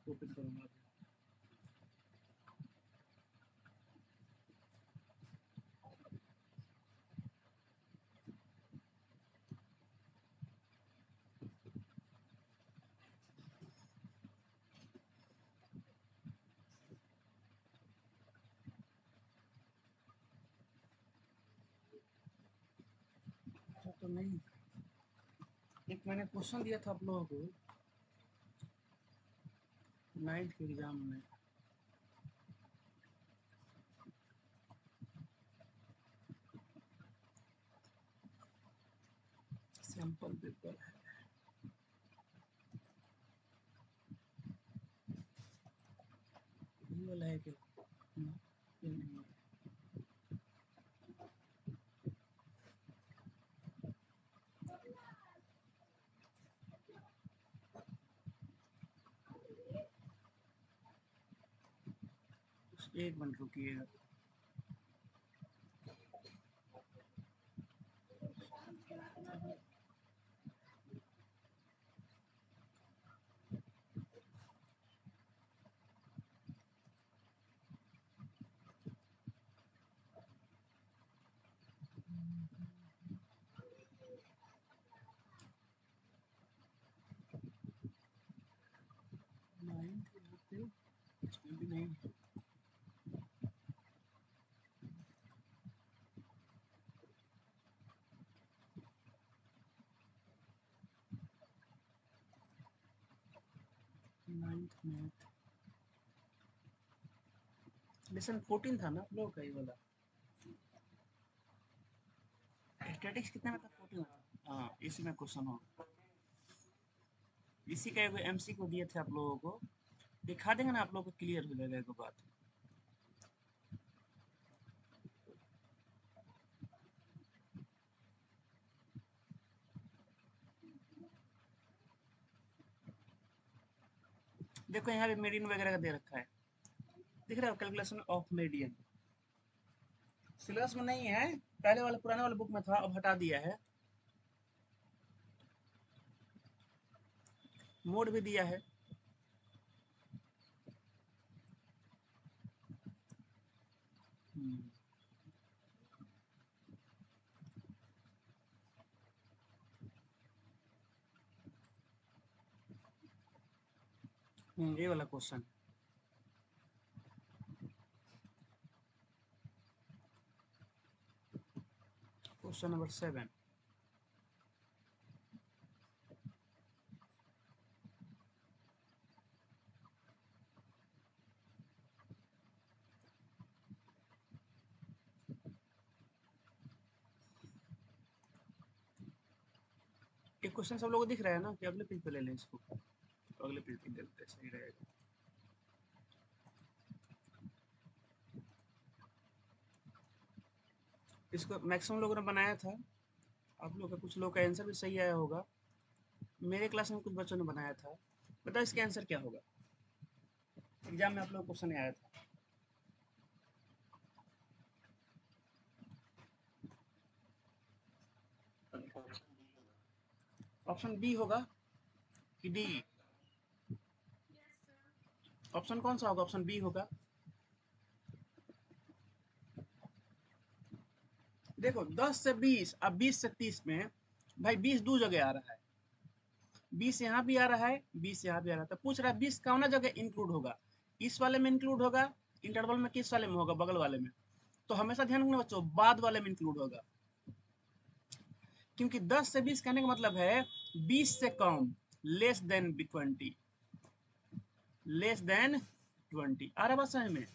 ओपन करूँगा। अच्छा तो नहीं, एक मैंने क्वेश्चन दिया था आप लोगों को 9th के एग्जाम में, सैंपल पेपर है, ये वाला है क्या, ये नहीं है। एक मिनट रुकिएगा। इसमें भी नहीं है। नाइन्थ मैथ लेसन 14 था ना आप लोगों का ये वाला, स्टैटिक्स कितने में था, 14 था। हाँ इसी में क्वेश्चन हो, इसी का एगो एमसी को दिए थे आप लोगों को, दिखा देंगे ना आप लोगों को, क्लियर हो जाएगा एगो बात। देखो यहाँ पे मेडियन वगैरह का दे रखा है, दिख रहा है, कैलकुलेशन ऑफ मेडियन। सिलेबस में नहीं है, पहले वाले पुराने वाले बुक में था, अब हटा दिया है। मोड भी दिया है। हम्म, ये वाला क्वेश्चन। Question number 7। ये क्वेश्चन सब लोगों को दिख रहा है ना, कि अगले पेज पे ले लें इसको? तो अगले पेज पे ले लेते हैं, सही रहेगा। इसको मैक्सिमम लोगों ने बनाया था। आप लोग का कुछ लोग का आंसर भी सही आया होगा। मेरे क्लास में कुछ बच्चों ने बनाया था। बताओ इसका आंसर क्या होगा? एग्जाम में आप लोग क्वेश्चन आया था। ऑप्शन बी होगा कि डी? ऑप्शन कौन सा होगा? ऑप्शन बी होगा। देखो 10 से 20 अब 20 से 30 में भाई 20 दो जगह आ रहा है। 20 यहाँ भी आ रहा है, 20 यहाँ भी आ रहा है, तो पूछ रहा है 20 कौन जगह इंक्लूड होगा? इस वाले में इंक्लूड होगा, इंटरवल में किस वाले में होगा? बगल वाले में। तो हमेशा ध्यान रखना बच्चों, बाद वाले में इंक्लूड होगा। क्योंकि 10 से 20 कहने का मतलब है 20 से कम, लेस देन 20, लेस देन 20। आ रहा बात समझ में?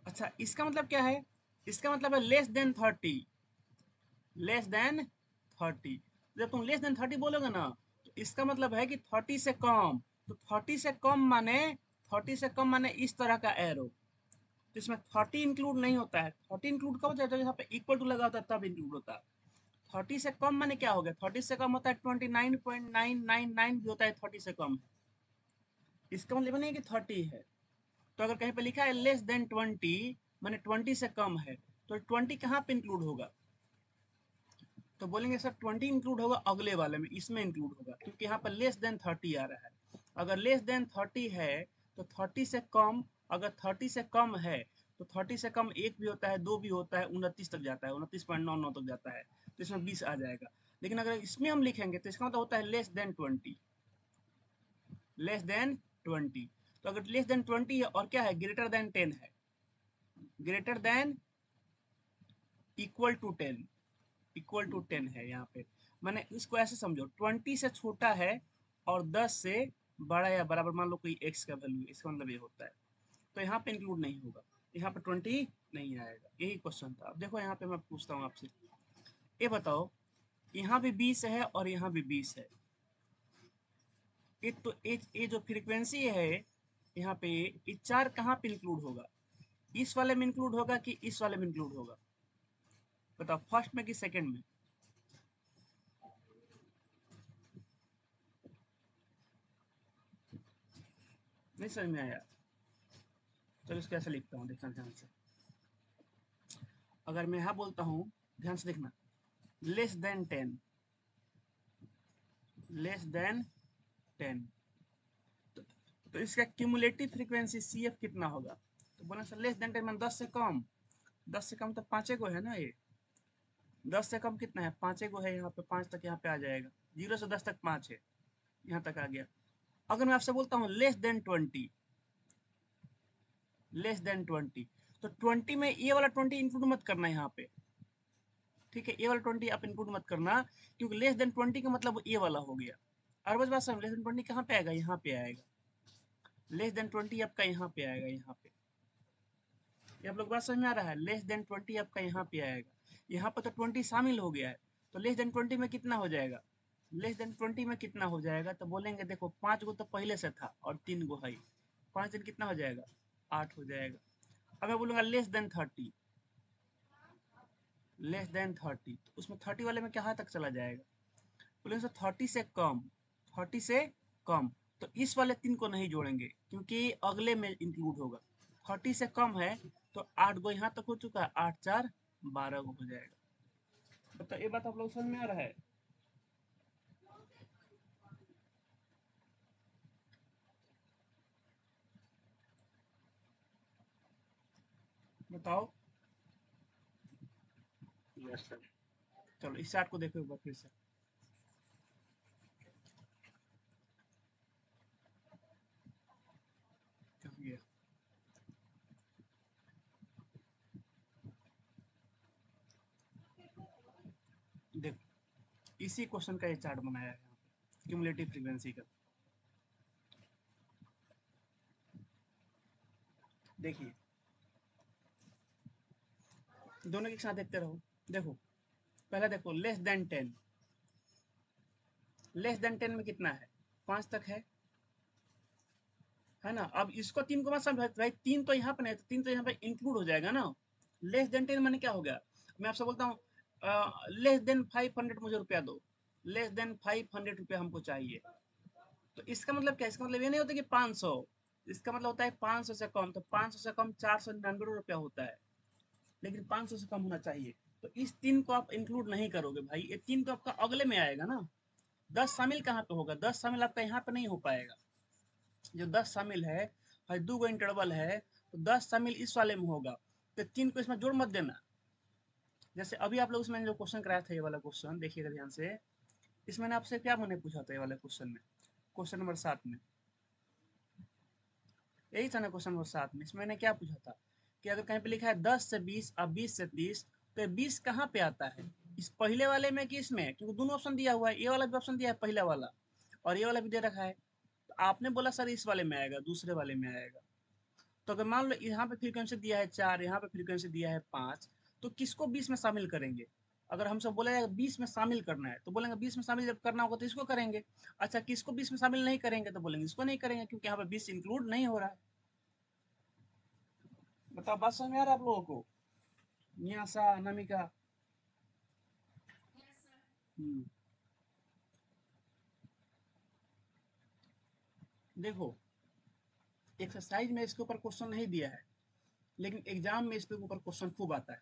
अच्छा, इसका मतलब क्या है? इसका मतलब है लेस देन 30, लेस देन 30। जब तुम लेस देन 30 बोलोगे ना, तो इसका मतलब है कि 30 से कम। तो 30 से कम माने, 30 से कम माने इस तरह का एरो। तो इसमें 30 इंक्लूड नहीं होता है। 30 इंक्लूड कब होता है? जब यहाँ पे इक्वल टू लगा होता है तब इंक्लूड होता है। 30 से कम माने क्या हो गया? 30 से कम होता है 29.999 भी होता है 30 से कम। इसका मतलब नहीं है कि 30 है। तो अगर कहीं पे लिखा है लेस देन 20 माने 20 से कम है, तो 20 कहाँ पे इंक्लूड होगा? तो बोलेंगे सर 20 इंक्लूड होगा अगले वाले में, इसमें इंक्लूड होगा, क्योंकि यहाँ पर लेस देन 30 आ रहा है। अगर लेस देन 30 है तो 30 से कम, अगर 30 से कम है तो 30 से कम एक भी होता है, दो भी होता है, 29 तक जाता है, 29.99 तक जाता है, तो इसमें 20 आ जाएगा। लेकिन अगर इसमें हम लिखेंगे तो इसका मतलब होता है लेस देन 20, लेस देन 20। तो अगर लेस देन 20 है और क्या है? ग्रेटर देन 10 है, greater than equal to 10, equal to 10 है यहाँ पे। मैंने इसको ऐसे समझो, 20 से छोटा है और 10 से बड़ा या बराबर, मान लो कोई x का वैल्यू, इसका मतलब ये होता है। तो यहाँ पे इंक्लूड नहीं होगा, यहाँ पे 20 नहीं आएगा। यही क्वेश्चन था। अब देखो यहाँ पे मैं पूछता हूँ आपसे, ये बताओ, यहाँ भी 20 है और यहाँ भी 20 है। एक तो ये जो फ्रीक्वेंसी है यहाँ पे, ये चार कहाँ पे इंक्लूड होगा? इस वाले में इंक्लूड होगा कि इस वाले में इंक्लूड होगा? बताओ, फर्स्ट में कि सेकंड में? नहीं समझ में आया? चलो इसको ऐसे लिखता हूँ, देखना ध्यान से। अगर मैं यहाँ बोलता हूँ, ध्यान से देखना, लेस देन 10, लेस देन 10, तो, तो इसका क्यूमुलेटिव फ्रीक्वेंसी सी एफ कितना होगा? तो बोला सर लेस देन 10 मान 10 से कम। 10 से कम तो पाँचे को है ना ये। 10 से कम कितना है? पाँचे को है, यहाँ पे 5 तक यहाँ पे आ जाएगा। 0 से 10 तक 5 है, यहाँ तक आ गया। अगर मैं आपसे बोलता हूँ लेस देन 20, लेस देन 20, तो 20 में ये वाला 20 इंक्लूड मत करना यहाँ पे, ठीक है? ये वाला 20 आप इंक्लूड मत करना, क्योंकि लेस देन 20 का मतलब ये वाला हो गया। और बस बात समझ, लेस देन 20 कहाँ पे आएगा? यहाँ पे आएगा। लेस देन 20 आपका यहाँ पे आएगा, यहाँ पे। ये आप लोग बात समझ में आ रहा है? लेस देन 20 आपका यहाँ पे आएगा। यहाँ पर तो 20 शामिल हो गया है, तो लेस देन 20 में कितना हो जाएगा? लेस देन 20 में कितना हो जाएगा? तो बोलेंगे देखो 5 गो तो पहले से था और 3 गो है, 5 दिन कितना हो जाएगा? 8 हो जाएगा। अब मैं बोलूंगा लेस देन 30, लेस देन 30, तो उसमें 30 वाले में कहाँ तक चला जाएगा? बोले सर 30 से कम, 30 से कम, तो इस वाले 3 को नहीं जोड़ेंगे क्योंकि अगले में इंक्लूड होगा। 30 से कम है तो 8 गो यहाँ तक हो चुका है, 8 4 12 गो हो जाएगा। तो ये बात आप लोग समझ में आ रहा है? बताओ।
Yes sir.
चलो इस चार्ट को देखो एक बार फिर से। ये देखो इसी क्वेश्चन का ये चार्ट बनाया है यहाँ पे क्यूमुलेटिव फ्रीक्वेंसी का। देखिए दोनों के साथ देखते रहो। देखो पहले देखो लेस देन 10 में कितना है, 5 तक है ना। अब इसको 3 को मत समझ भाई, 3 तो यहाँ पे नहीं, 3 तो यहाँ पे इंक्लूड हो जाएगा ना। लेस देन 10 मैंने क्या हो गया, मैं आपसे बोलता हूँ लेस देन 500 मुझे रुपया दो, लेस देन 500 रुपया हमको चाहिए। तो इसका मतलब क्या, इसका मतलब ये नहीं होता कि 500, इसका मतलब होता है 500 से कम। तो 500 से कम 499 रुपया होता है, लेकिन 500 से कम होना चाहिए। तो इस 3 को आप इंक्लूड नहीं करोगे भाई, ये 3 तो आपका अगले में आएगा ना। 10 शामिल कहाँ पे होगा, 10 शामिल आपका यहाँ पे नहीं हो पाएगा। जो 10 शामिल है भाई, 2 गो इंटरवल है, तो 10 शामिल इस वाले में होगा। तो 3 को इसमें जोड़ मत देना। जैसे अभी आप लोग इसमें जो क्वेश्चन कराया था, ये वाला क्वेश्चन देखिएगा ध्यान से। इसमें मैंने आपसे क्या मैंने पूछा था, ये वाले क्वेश्चन में, क्वेश्चन नंबर 7 में यही था ना। क्वेश्चन नंबर 7 में इसमें मैंने क्या पूछा था कि अगर कहीं पे लिखा है 10 से 20 और 20 से 30, तो ये 20 कहाँ पे आता है, इस पहले वाले में कि इसमें, क्योंकि दोनों ऑप्शन दिया हुआ है, ये वाला भी ऑप्शन दिया है पहला वाला, और ये वाला भी दे रखा है। तो आपने बोला सर इस वाले में आएगा, दूसरे वाले में आएगा। तो अगर मान लो यहाँ पे फ्रीक्वेंसी दिया है 4, यहाँ पे फ्रीक्वेंसी दिया है 5, तो किसको 20 में शामिल करेंगे। अगर हमसे बोला जाएगा 20 में शामिल करना है, तो बोलेंगे 20 में शामिल जब करना होगा तो इसको करेंगे। अच्छा किसको 20 में शामिल नहीं करेंगे, तो बोलेंगे इसको नहीं करेंगे, क्योंकि यहाँ पे 20 इंक्लूड नहीं हो रहा है। बताओ बात समझ में आ रहा है आप लोगों को, न्यासा अनामिका। हम्म, देखो एक्सरसाइज में इसके ऊपर क्वेश्चन नहीं दिया है, लेकिन एग्जाम में इसके ऊपर क्वेश्चन खूब आता है।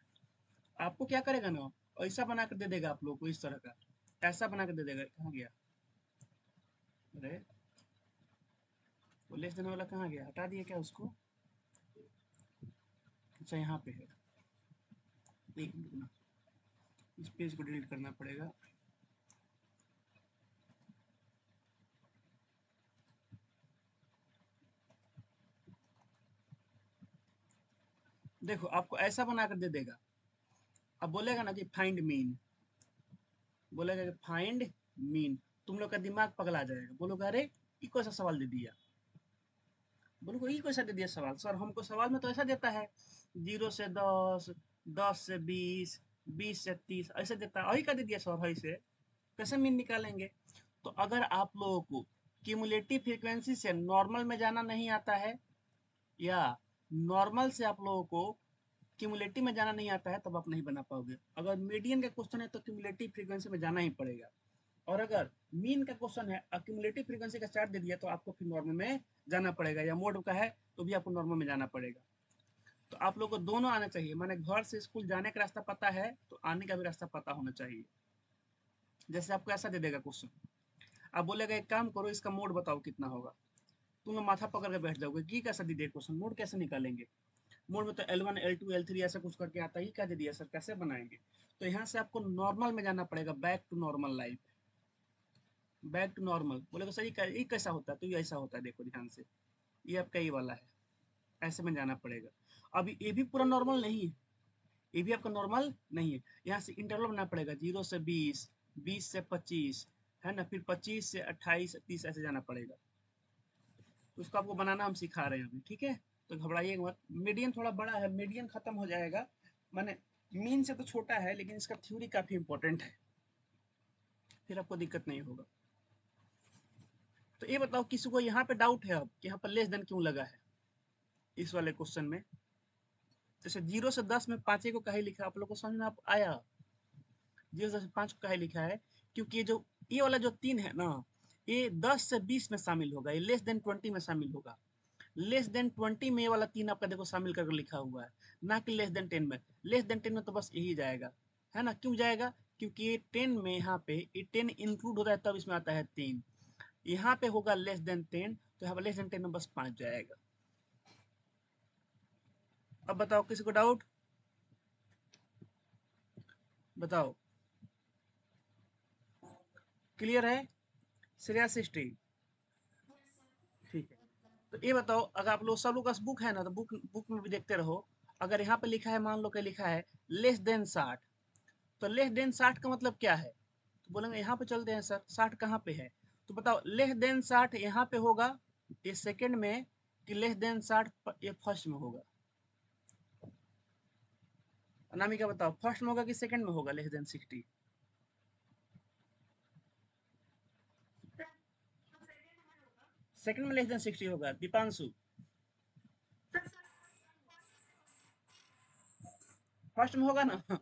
आपको क्या करेगा ना, ऐसा बना कर दे देगा आप लोगों को, इस तरह का ऐसा बना कर दे देगा। कहाँ गया, अरे वो लेस देने वाला कहाँ गया, हटा दिया क्या उसको। अच्छा यहाँ पे है, एक मिनट ना, इस पेज को डिलीट करना पड़ेगा। देखो आपको ऐसा बना कर दे देगा। अब बोलेगा ना कि फाइंड मीन, बोलेगा कि फाइंड मीन, तुम लोग का दिमाग पगला जाएगा। बोलोगे अरे ये कौन सा सवाल दे दिया, बोलोगे ये कौन सा दे दिया सवाल, सर हमको सवाल में तो ऐसा देता है 0 से 10, 10 से 20, 20 से 30 ऐसे देता है, वही का दे दिया सर, ऐसे कैसे मीन निकालेंगे। तो अगर आप लोगों को क्यूमुलेटिव फ्रीक्वेंसी से नॉर्मल में जाना नहीं आता है, या नॉर्मल से आप लोगों को क्यूमुलेटिव में जाना नहीं आता है, तब आप नहीं बना पाओगे। अगर मीडियन का क्वेश्चन है तो क्यूमुलेटिव फ्रीक्वेंसी में जाना ही पड़ेगा, और अगर मीन का क्वेश्चन है क्यूमुलेटिव फ्रीक्वेंसी का चार्ट दे दिया, तो आपको फिर नॉर्मल में जाना पड़ेगा, या मोड का है तो भी आपको नॉर्मल में जाना पड़ेगा। तो आप लोग को दोनों आना चाहिए, माने घर से स्कूल जाने का रास्ता पता है तो आने का भी रास्ता पता होना चाहिए। जैसे आपको ऐसा दे देगा क्वेश्चन, आप बोलेगा एक काम करो इसका मोड बताओ कितना होगा, तुम लोग माथा पकड़ के बैठ जाओगे कि कैसा दे दिया क्वेश्चन, मोड कैसे निकालेंगे। मोड में तो L1 L2 L3 ऐसा कुछ करके आता ही, क्या दे दिया सर कैसे बनाएंगे। तो यहाँ से आपको नॉर्मल में जाना पड़ेगा, back to normal life, back to normal. बोलेगा सर ये कैसा होता है, तो ये ऐसा होता है, देखो ध्यान से, ये आपका ये वाला है, ऐसे में जाना पड़ेगा। अब ये भी पूरा नॉर्मल नहीं है, ये भी आपका नॉर्मल नहीं है। यहाँ से इंटरवल बनाना पड़ेगा 0 से 20, 20 से 25, है ना, फिर 25 से 28, 30 ऐसे जाना पड़ेगा। तो उसको आपको बनाना हम सिखा रहे हैं अभी, ठीक है। तो घबराइएगा मत, मीडियन थोड़ा बड़ा है, मीडियन खत्म हो जाएगा, माने मीन से तो छोटा है, लेकिन इसका थ्योरी काफी इंपॉर्टेंट है, फिर आपको दिक्कत नहीं होगा। तो ये बताओ किसी को यहाँ पे डाउट है अब कि यहाँ पर लेस देन क्यों लगा है इस वाले क्वेश्चन में। जैसे 0 से 10 में 5 को कहीं लिखा, आप लोग को समझ में आप आया 0 से 5 को कहीं लिखा है, क्योंकि ये वाला जो 3 है ना, ये 10 से 20 में शामिल होगा, ये लेस देन 20 में शामिल होगा। लेस देन 20 में ये वाला 3 आपका देखो शामिल करके लिखा हुआ है, ना कि लेस देन 10 में। लेस देन 10 में तो बस यही जाएगा, है ना। क्यों जाएगा, क्योंकि ये 10 में, यहाँ पे ये 10 इंक्लूड होता है तब इसमें आता है 3, यहाँ पे होगा लेस देन 10, तो यहाँ पर लेस देन 10 में बस 5 जाएगा। अब बताओ किसी को डाउट, बताओ क्लियर है, श्रेया सृष्टि, ठीक है। तो ये बताओ, अगर आप लोग सब लोग का बुक है ना, तो बुक बुक में भी देखते रहो। अगर यहाँ पे लिखा है, मान लो कि लिखा है लेस देन 60, तो लेस देन 60 का मतलब क्या है? तो बोलेंगे यहाँ पे चलते हैं सर, 60 कहाँ पे है? तो बताओ, लेस देन 60 यहाँ पे होगा ये सेकंड में, कि लेस देन 60 ये फर्स्ट में होगा? अनामिका बताओ, फर्स्ट में होगा कि सेकंड में होगा लेस देन 60? सेकंड में लेस देन 60 होगा दीपांशु। फर्स्ट में होगा ना।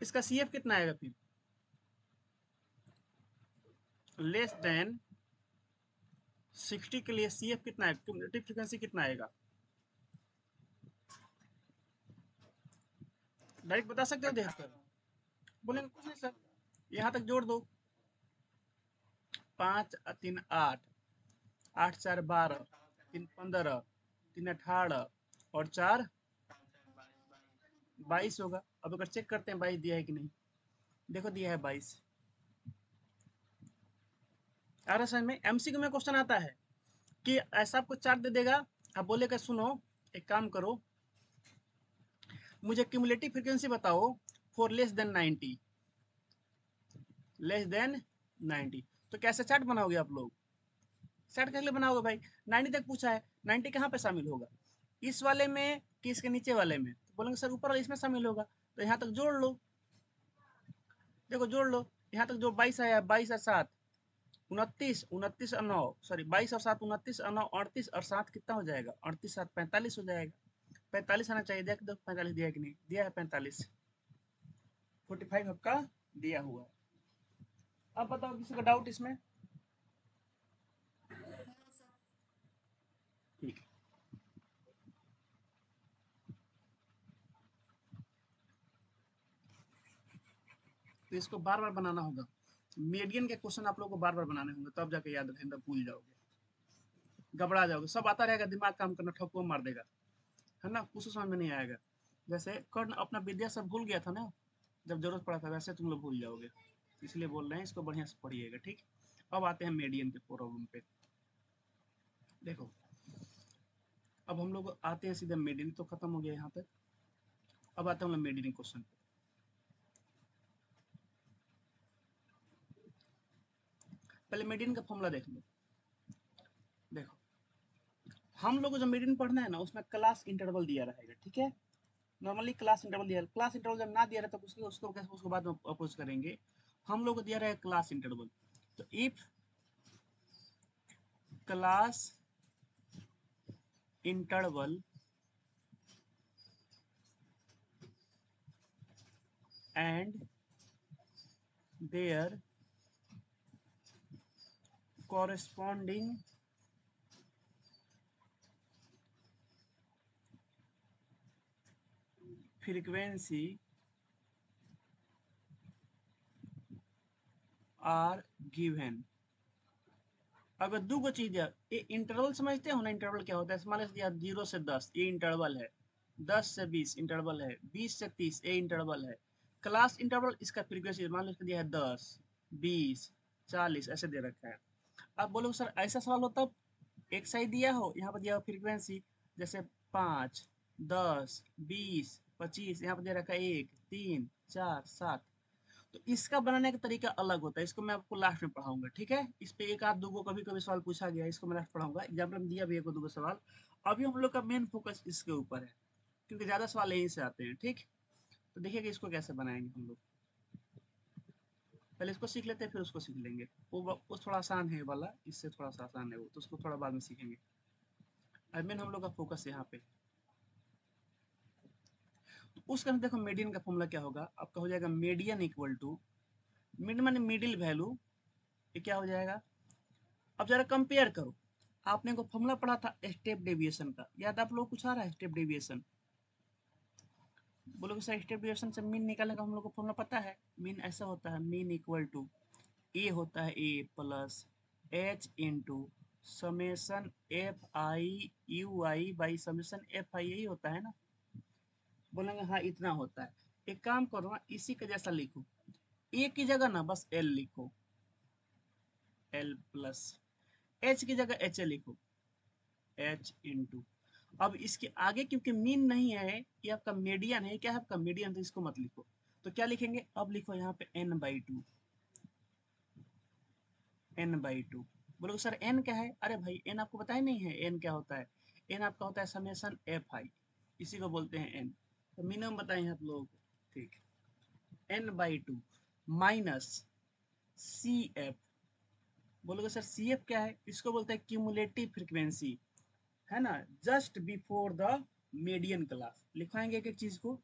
इसका सीएफ कितना आएगा फिर? लेस देन 60 के लिए सीएफ कितना है, क्यूमुलेटिव फ्रीक्वेंसी कितना आएगा? डायरेक्ट बता सकते हो देख कर? बोलेंगे कुछ नहीं सर, यहाँ तक जोड़ दो। 5 3 8, 8 4 12, 3 15, 3 18 और 4 22 होगा। अब अगर चेक करते हैं 22 दिया है कि नहीं, देखो दिया है 22। आ रहा समझ में? एमसीक्यू में क्वेश्चन आता है कि ऐसा आपको चार्ट दे देगा, आप बोलेगा सुनो एक काम करो, मुझे क्यूमुलेटिव फ्रीक्वेंसी बताओ for less than 90, less than 90। तो कैसे चार्ट बनाओगे आप लोग? चार्ट कैसे बनाओगे भाई? 90 तक पूछा है, 90 कहाँ पे शामिल होगा, इस वाले में कि इसके नीचे वाले में? तो बोलेंगे सर ऊपर वाले इसमें शामिल होगा। तो यहाँ तक जोड़ लो, देखो जोड़ लो, यहाँ तक जो 22 आया, 22 और 7 29, 29 और 9, सॉरी 22 और 7 29 और 9 38 और 7 कितना हो जाएगा? 38 7 45 हो जाएगा। 45 आना चाहिए, देख दो 45 दिया है कि नहीं, दिया है 45। 45 आपका दिया हुआ है। अब बताओ किसी का डाउट इसमें? ठीक है, तो इसको बार बार बनाना होगा। मीडियन के क्वेश्चन आप लोग को बार बार बनाने होंगे, तब जाके याद रहेगा, भूल जाओगे, घबरा जाओगे, सब आता रहेगा, दिमाग काम करना ठोको मार देगा, है ना, कुछ समझ में नहीं आएगा। जैसे कर्ण अपना विद्या सब भूल गया था ना, जब जरूरत पड़ा था, वैसे तुम लोग भूल जाओगे। इसलिए बोल रहे हैं, इसको बढ़िया से पढ़िएगा, ठीक। अब आते हैं मीडियन के प्रॉब्लम पे। देखो, अब हम लोग आते हैं सीधे मीडियन, तो खत्म हो गया यहाँ पे। अब आते हैं मीडियन क्वेश्चन पे। पहले मीडियन का फॉर्मूला देख लो। देखो, हम लोग को जो मीडियन पढ़ना है ना, उसमें क्लास इंटरवल दिया रहेगा, ठीक है। नॉर्मली क्लास इंटरवल दिया, क्लास इंटरवल जब ना दिया रहे तो उसको उसको उसको बाद में अपोज करेंगे। हम लोग को दिया रहेगा क्लास इंटरवल। तो if class interval and their corresponding frequency are given। अगर दो गो चीज है, ये इंटरवल समझते हो ना, इंटरवल क्या होता है? मान लीजिए 0 से 10 ये इंटरवल है, 10 से 20 इंटरवल है, 20 से 30 ये इंटरवल है। क्लास इंटरवल इसका फ्रीक्वेंसी मान लीजिए दिया है 10 20 40 ऐसे दे रखा है। अब बोलो सर ऐसा सवाल हो तब, एक साइड दिया हो, यहाँ पर दिया हो फ्रीक्वेंसी, जैसे 5 10 20 25, यहाँ पर दे रखा है 1 3 4 7। तो इसका बनाने का तरीका अलग होता है, इसको मैं आपको लास्ट में पढ़ाऊंगा, ठीक है। इस पे एक आध दो कभी कभी सवाल पूछा गया, इसको मैं लास्ट पढ़ाऊंगा। एग्जाम्पल में दिया भी एक दो सवाल। अभी हम लोग का मेन फोकस इसके ऊपर है, क्योंकि ज्यादा सवाल यहीं से आते हैं, ठीक। तो देखिए कि इसको कैसे बनाएंगे हम लोग। पहले इसको सीख लेते हैं, फिर उसको सीख लेंगे। वो थोड़ा आसान है वाला, इससे थोड़ा सा आसान है वो, तो उसको थोड़ा बाद में सीखेंगे। अब मेन हम लोग का फोकस यहाँ पे। तो उसके अंदर देखो मीडियन का फॉर्मूला क्या होगा आपका, हो जाएगा मीडियन इक्वल टू, मिड माने मिडिल वैल्यू, ये क्या हो जाएगा? अब जरा कंपेयर करो, आपने को फॉर्मूला पढ़ा था स्टेप डेविएशन का, याद आप लोग कुछ आ रहा है स्टेप डेविएशन? बोलोगे सर स्टेप डेविएशन से मीन निकालने का हम लोग को फॉर्मूला पता है। मीन ऐसा होता है, मीन इक्वल टू ए होता है A plus H into summation F I U I by summation F I, यही होता है ना? बोलेंगे हाँ इतना होता है। एक काम करो ना, इसी का जैसा लिखो, ए की जगह ना बस एल लिखो, एल प्लस एच की जगह एच लिखो, एच इंटू, अब इसके आगे क्योंकि मीन नहीं है, ये आपका मीडियन है, क्या है आपका मीडियन, तो इसको मत लिखो, तो क्या लिखेंगे, अब लिखो यहाँ पे n/2, n/2। बोलो सर n क्या है, अरे भाई n आपको पता ही नहीं है n क्या होता है, n आपका होता है समेशन fi, इसी को बोलते हैं n, तो मिनिमम बताएं आप लोगों को, ठीक, n/2 माइनस सी एफ, बोलोगे सर सी एफ क्या है, इसको बोलते हैं क्यूमुलेटिव फ्रीक्वेंसी, है ना, just before the median class. लिखवाएंगे एक एक चीज को,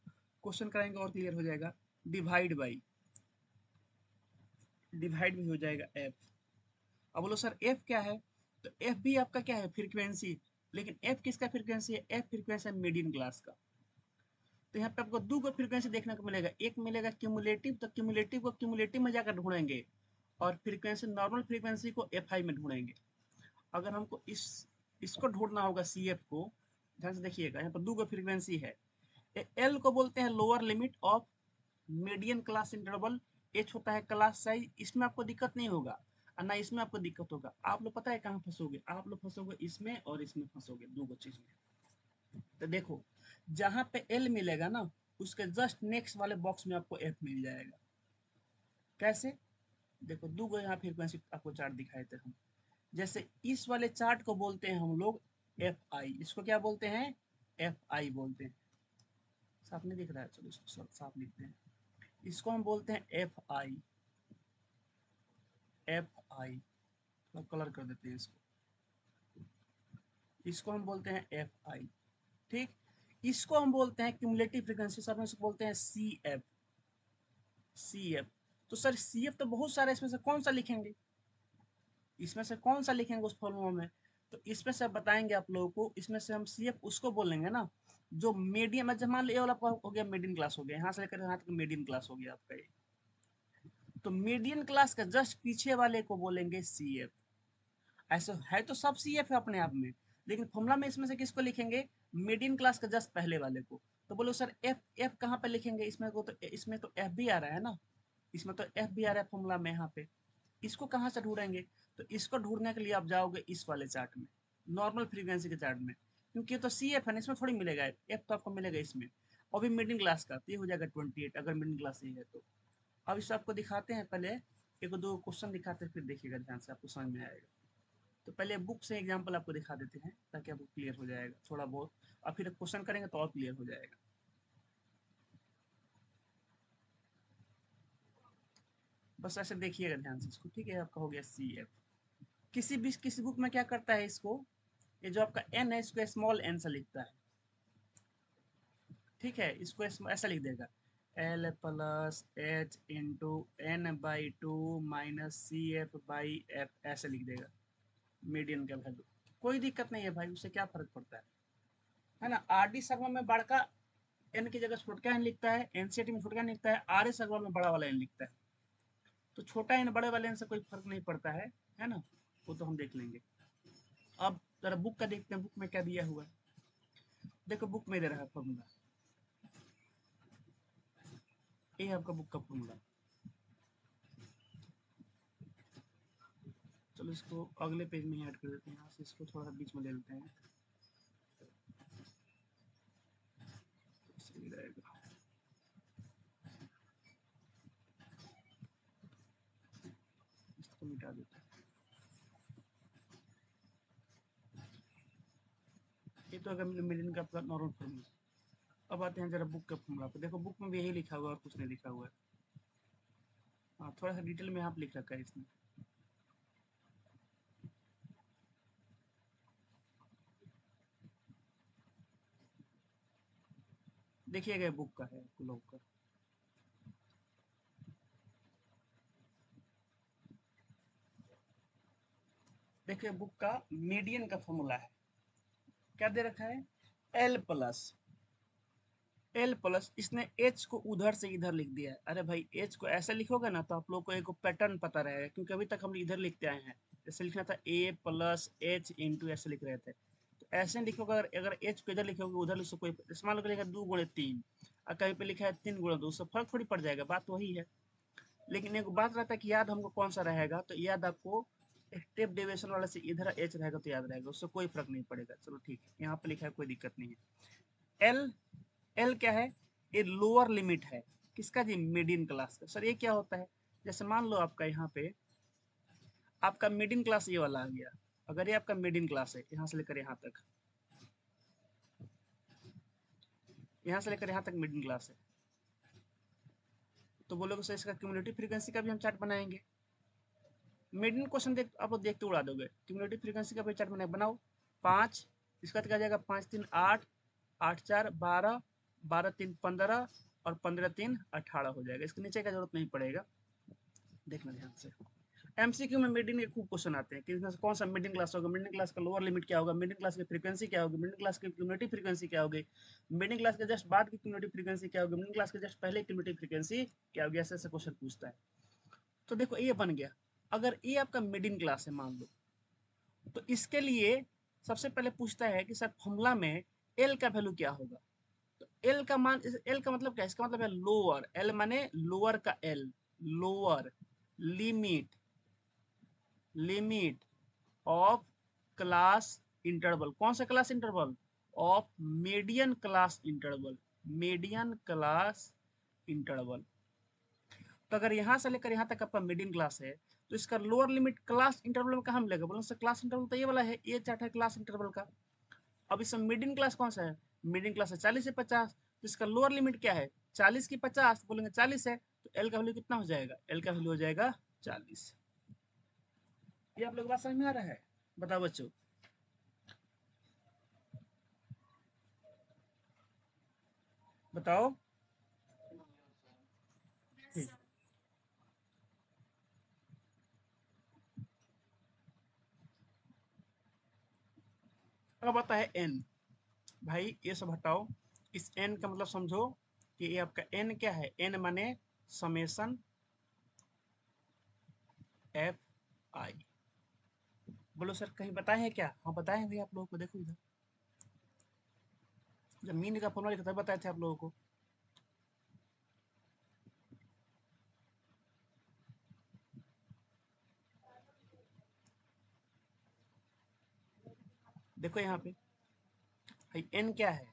क्वेश्चन कराएंगे और क्लियर हो जाएगा, डिवाइड बाई, डिवाइड भी हो जाएगा एफ। अब बोलो सर एफ क्या है, तो एफ भी आपका क्या है, फ्रीक्वेंसी, लेकिन एफ किसका फ्रीक्वेंसी है, एफ फ्रीक्वेंसी है मीडियन क्लास का। तो यहाँ पे आपको दो को फ्रीक्वेंसी देखने को मिलेगा, एक मिलेगा क्यूमुलेटिव, तो क्यूमुलेटिव को क्यूमुलेटिव में जाकर ढूंढेंगे, और फ्रीक्वेंसी नॉर्मल फ्रीक्वेंसी को एफ आई में ढूंढेंगे। अगर हमको इसको ढूंढना होगा सी एफ को, ध्यान से देखिएगा, यहाँ पर दो को फ्रीक्वेंसी है, एल को बोलते हैं lower limit of median class interval, H होता है क्लास साइज, इसमें आपको दिक्कत नहीं होगा और ना इसमें आपको दिक्कत होगा। आप लोग पता है कहाँ फंसोगे, आप लोग फंसोगे इसमें और इसमें फंसोगे, दो चीज में। तो देखो जहां पे एल मिलेगा ना, उसके जस्ट नेक्स्ट वाले बॉक्स में आपको एफ मिल जाएगा। कैसे, देखो दो गो यहाँ फ्रीक्वेंसी आपको चार्ट दिखाए थे हम, जैसे इस वाले चार्ट को बोलते हैं हम लोग एफ आई, इसको क्या बोलते हैं, एफ आई बोलते हैं। साफ नहीं दिख रहा है, चलो इसको साफ लिखते हैं, इसको हम बोलते हैं एफ आई, एफ आई, थोड़ा कलर कर देते हैं इसको, इसको हम बोलते हैं एफ आई, ठीक। इसको हम बोलते हैं क्यूमुलेटिव फ्रीक्वेंसी, सब में से बोलते हैं सी एफ, सी एफ। तो सर सी एफ तो बहुत सारे, इसमें से कौन सा लिखेंगे, इसमें से कौन सा लिखेंगे उस फॉर्मूला में, तो इसमें से बताएंगे आप लोगों को, इसमें से हम सी एफ उसको बोलेंगे ना जो मीडियम, जब मान लो ये वाला हो गया मीडियम क्लास हो गया, यहाँ से लेकर यहाँ तक मीडियम क्लास हो गया आपका ये, तो मीडियम क्लास का जस्ट पीछे वाले को बोलेंगे सी एफ। ऐसे है तो सब सी एफ है अपने आप में, लेकिन फॉर्मूला में इसमें से किसको लिखेंगे, मीडियम क्लास का जस्ट पहले वाले को। तो बोलो सर एफ, एफ कहाँ पे लिखेंगे, इसमें को तो इसमें तो एफ भी आ रहा है ना, इसमें तो एफ भी आ रहा है फॉर्मूला में यहाँ पे, इसको कहाँ से ढूंढेंगे, तो इसको ढूंढने के लिए आप जाओगे इस वाले चार्ट में, नॉर्मल फ्रीक्वेंसी के चार्ट में, क्योंकि ये तो सी एफ है ना, इसमें थोड़ी मिलेगा एफ, तो आपको मिलेगा इसमें, और भी मिडिल क्लास का, तो ये हो जाएगा 28 अगर मिडिल क्लास ही है तो। अब इस आपको दिखाते हैं, पहले एक दो क्वेश्चन दिखाते हैं, फिर देखिएगा ध्यान से, आपको समझ में आएगा। तो पहले बुक से एग्जाम्पल आपको दिखा देते हैं ताकि आपको क्लियर हो जाएगा थोड़ा बहुत, और फिर क्वेश्चन करेंगे तो और क्लियर हो जाएगा। बस ऐसे देखिएगा ध्यान से इसको, ठीक है, आपका हो गया सी एफ। किसी बुक में क्या करता है इसको, ये जो आपका एन है इसको स्मॉल एन से लिखता है, ठीक है, इसको ऐसा लिख देगा, L plus H into N by two minus C F by F, ऐसे लिख देगा मीडियन का वैल्यू। कोई दिक्कत नहीं है भाई, उससे क्या फर्क पड़ता है ना। आर डी शर्मा में बड़का एन की जगह छोटका एन लिखता है, एनसीटी में छोटका एन लिखता है, आर एस अग्रवाल में बड़ा वाला एन लिखता है, तो छोटा एन बड़े वाले एन से कोई फर्क नहीं पड़ता है ना, वो तो हम देख लेंगे। अब जरा बुक का देखते हैं, बुक में क्या दिया हुआ है। देखो बुक में दे रहा है फॉर्मूला, ये है आपका बुक का फॉर्मूला। चलो इसको अगले पेज में ही ऐड कर देते हैं, यहाँ से इसको थोड़ा बीच में ले लेते हैं, तो सही रहेगा। इसको मिटा देते हैं, ये तो अगर मिलियन का अपना नॉर्मल फॉर्मूला। अब आते हैं जरा बुक का फॉर्मूला पे, देखो बुक में भी यही लिखा हुआ है और कुछ नहीं लिखा हुआ है। हाँ थोड़ा सा डिटेल में यहाँ पे लिख रखा है इसमें। देखिएगा बुक का है आपको लोग का, देखिए बुक का मीडियन का फॉर्मूला है, क्या दे रखा है, एल प्लस, एल प्लस, इसने एच को उधर से इधर लिख दिया है। अरे भाई एच को ऐसे लिखोगे ना तो आप लोग को एक पैटर्न पता रहेगा, क्योंकि अभी तक हम इधर लिखते आए हैं, जैसे लिखना था ए प्लस एच इंटू, ऐसे लिख रहे थे, तो ऐसे लिखोगे, अगर एच को इधर लिखोगे उधर लिखो, कोई मान लो लिखा 2 × 3 और कहीं पे लिखा है 3 × 2, उससे फर्क थोड़ी पड़ जाएगा, बात वही है। लेकिन एक बात रहता है कि याद हमको कौन सा रहेगा, तो याद आपको स्टेप डेविएशन वाला से इधर एच रहेगा तो याद रहेगा, उससे कोई फर्क नहीं पड़ेगा। चलो ठीक है, यहाँ पे लिखा है कोई दिक्कत नहीं है। एल, एल क्या है, ये लोअर लिमिट है किसका जी, मीडियन क्लास का। सर ये क्या होता है, जैसे मान लो आपका यहाँ पे आपका मीडियन क्लास ये वाला आ गया, अगर ये आपका मीडियन क्लास है यहाँ से लेकर यहाँ तक, यहाँ से लेकर यहाँ तक मीडियन क्लास है, तो बोलोगे सर इसका क्यूमुलेटिव फ्रीक्वेंसी का भी हम चार्ट बनाएंगे। मीडियन क्वेश्चन देख आप लोग देखते उड़ा दोगे, क्यूमुलेटिव फ्रीक्वेंसी का भी चार्ट बनाओ। 5, इसका क्या जाएगा, 5 3 8, 8 4 12, 12 3 15 और 15 3 18 हो जाएगा। इसके नीचे का जरूरत नहीं पड़ेगा, देखना ध्यान से। एमसीक्यू में मीडियन के खूब क्वेश्चन आते हैं कि इसमें से कौन सा मीडियन क्लास होगा, मीडियन क्लास का लोअर लिमिट क्या होगा, मीडियन क्लास की फ्रीक्वेंसी क्या होगी, मीडियन क्लास की क्यूमुलेटिव फ्रीक्वेंसी क्या होगी, मीडियन क्लास के जस्ट बाद की क्यूमुलेटिव फ्रीक्वेंसी क्या होगी, मीडियन क्लास के जस्ट पहले क्यूमुलेटिव फ्रीक्वेंसी क्या होगी, ऐसे ऐसे क्वेश्चन पूछता है। तो देखो ये बन गया, अगर ये आपका मिडिल क्लास है मान लो, तो इसके लिए सबसे पहले पूछता है कि सर फॉर्मूला में एल का वैल्यू क्या होगा। तो एल का मान, एल का मतलब क्या है, इसका मतलब है लोअर, एल माने लोअर का L, lower limit, limit of class interval. कौन सा class interval, of median class interval, median class interval. तो अगर यहाँ से लेकर यहाँ तक आपका मिडिल क्लास है, तो इसका लोअर लिमिट क्लास इंटरवल में कहाँ मिलेगा, बोलो सर क्लास इंटरवल तो ये वाला है, ये चार्ट है क्लास इंटरवल का। अब इसमें मिडिल क्लास कौन सा है, मिडिल क्लास है 40 से 50, तो इसका लोअर लिमिट क्या है 40 की 50, बोलेंगे 40 है, तो एल का वैल्यू कितना हो जाएगा, एल का वैल्यू हो जाएगा 40। ये आप लोग बात समझ में आ रहा है, बताओ बच्चों। बताओ। ठीक। अब आता है एन, भाई ये सब हटाओ, इस एन का मतलब समझो कि ये आपका एन क्या है, एन माने समेशन एफ आई। बोलो सर कहीं बताए हैं क्या, हाँ बताए हैं भैया आप लोगों को, देखो इधर जब मीन का फॉर्मूला लिखा था बताए थे आप लोगों को। देखो यहाँ पे भाई एन क्या है,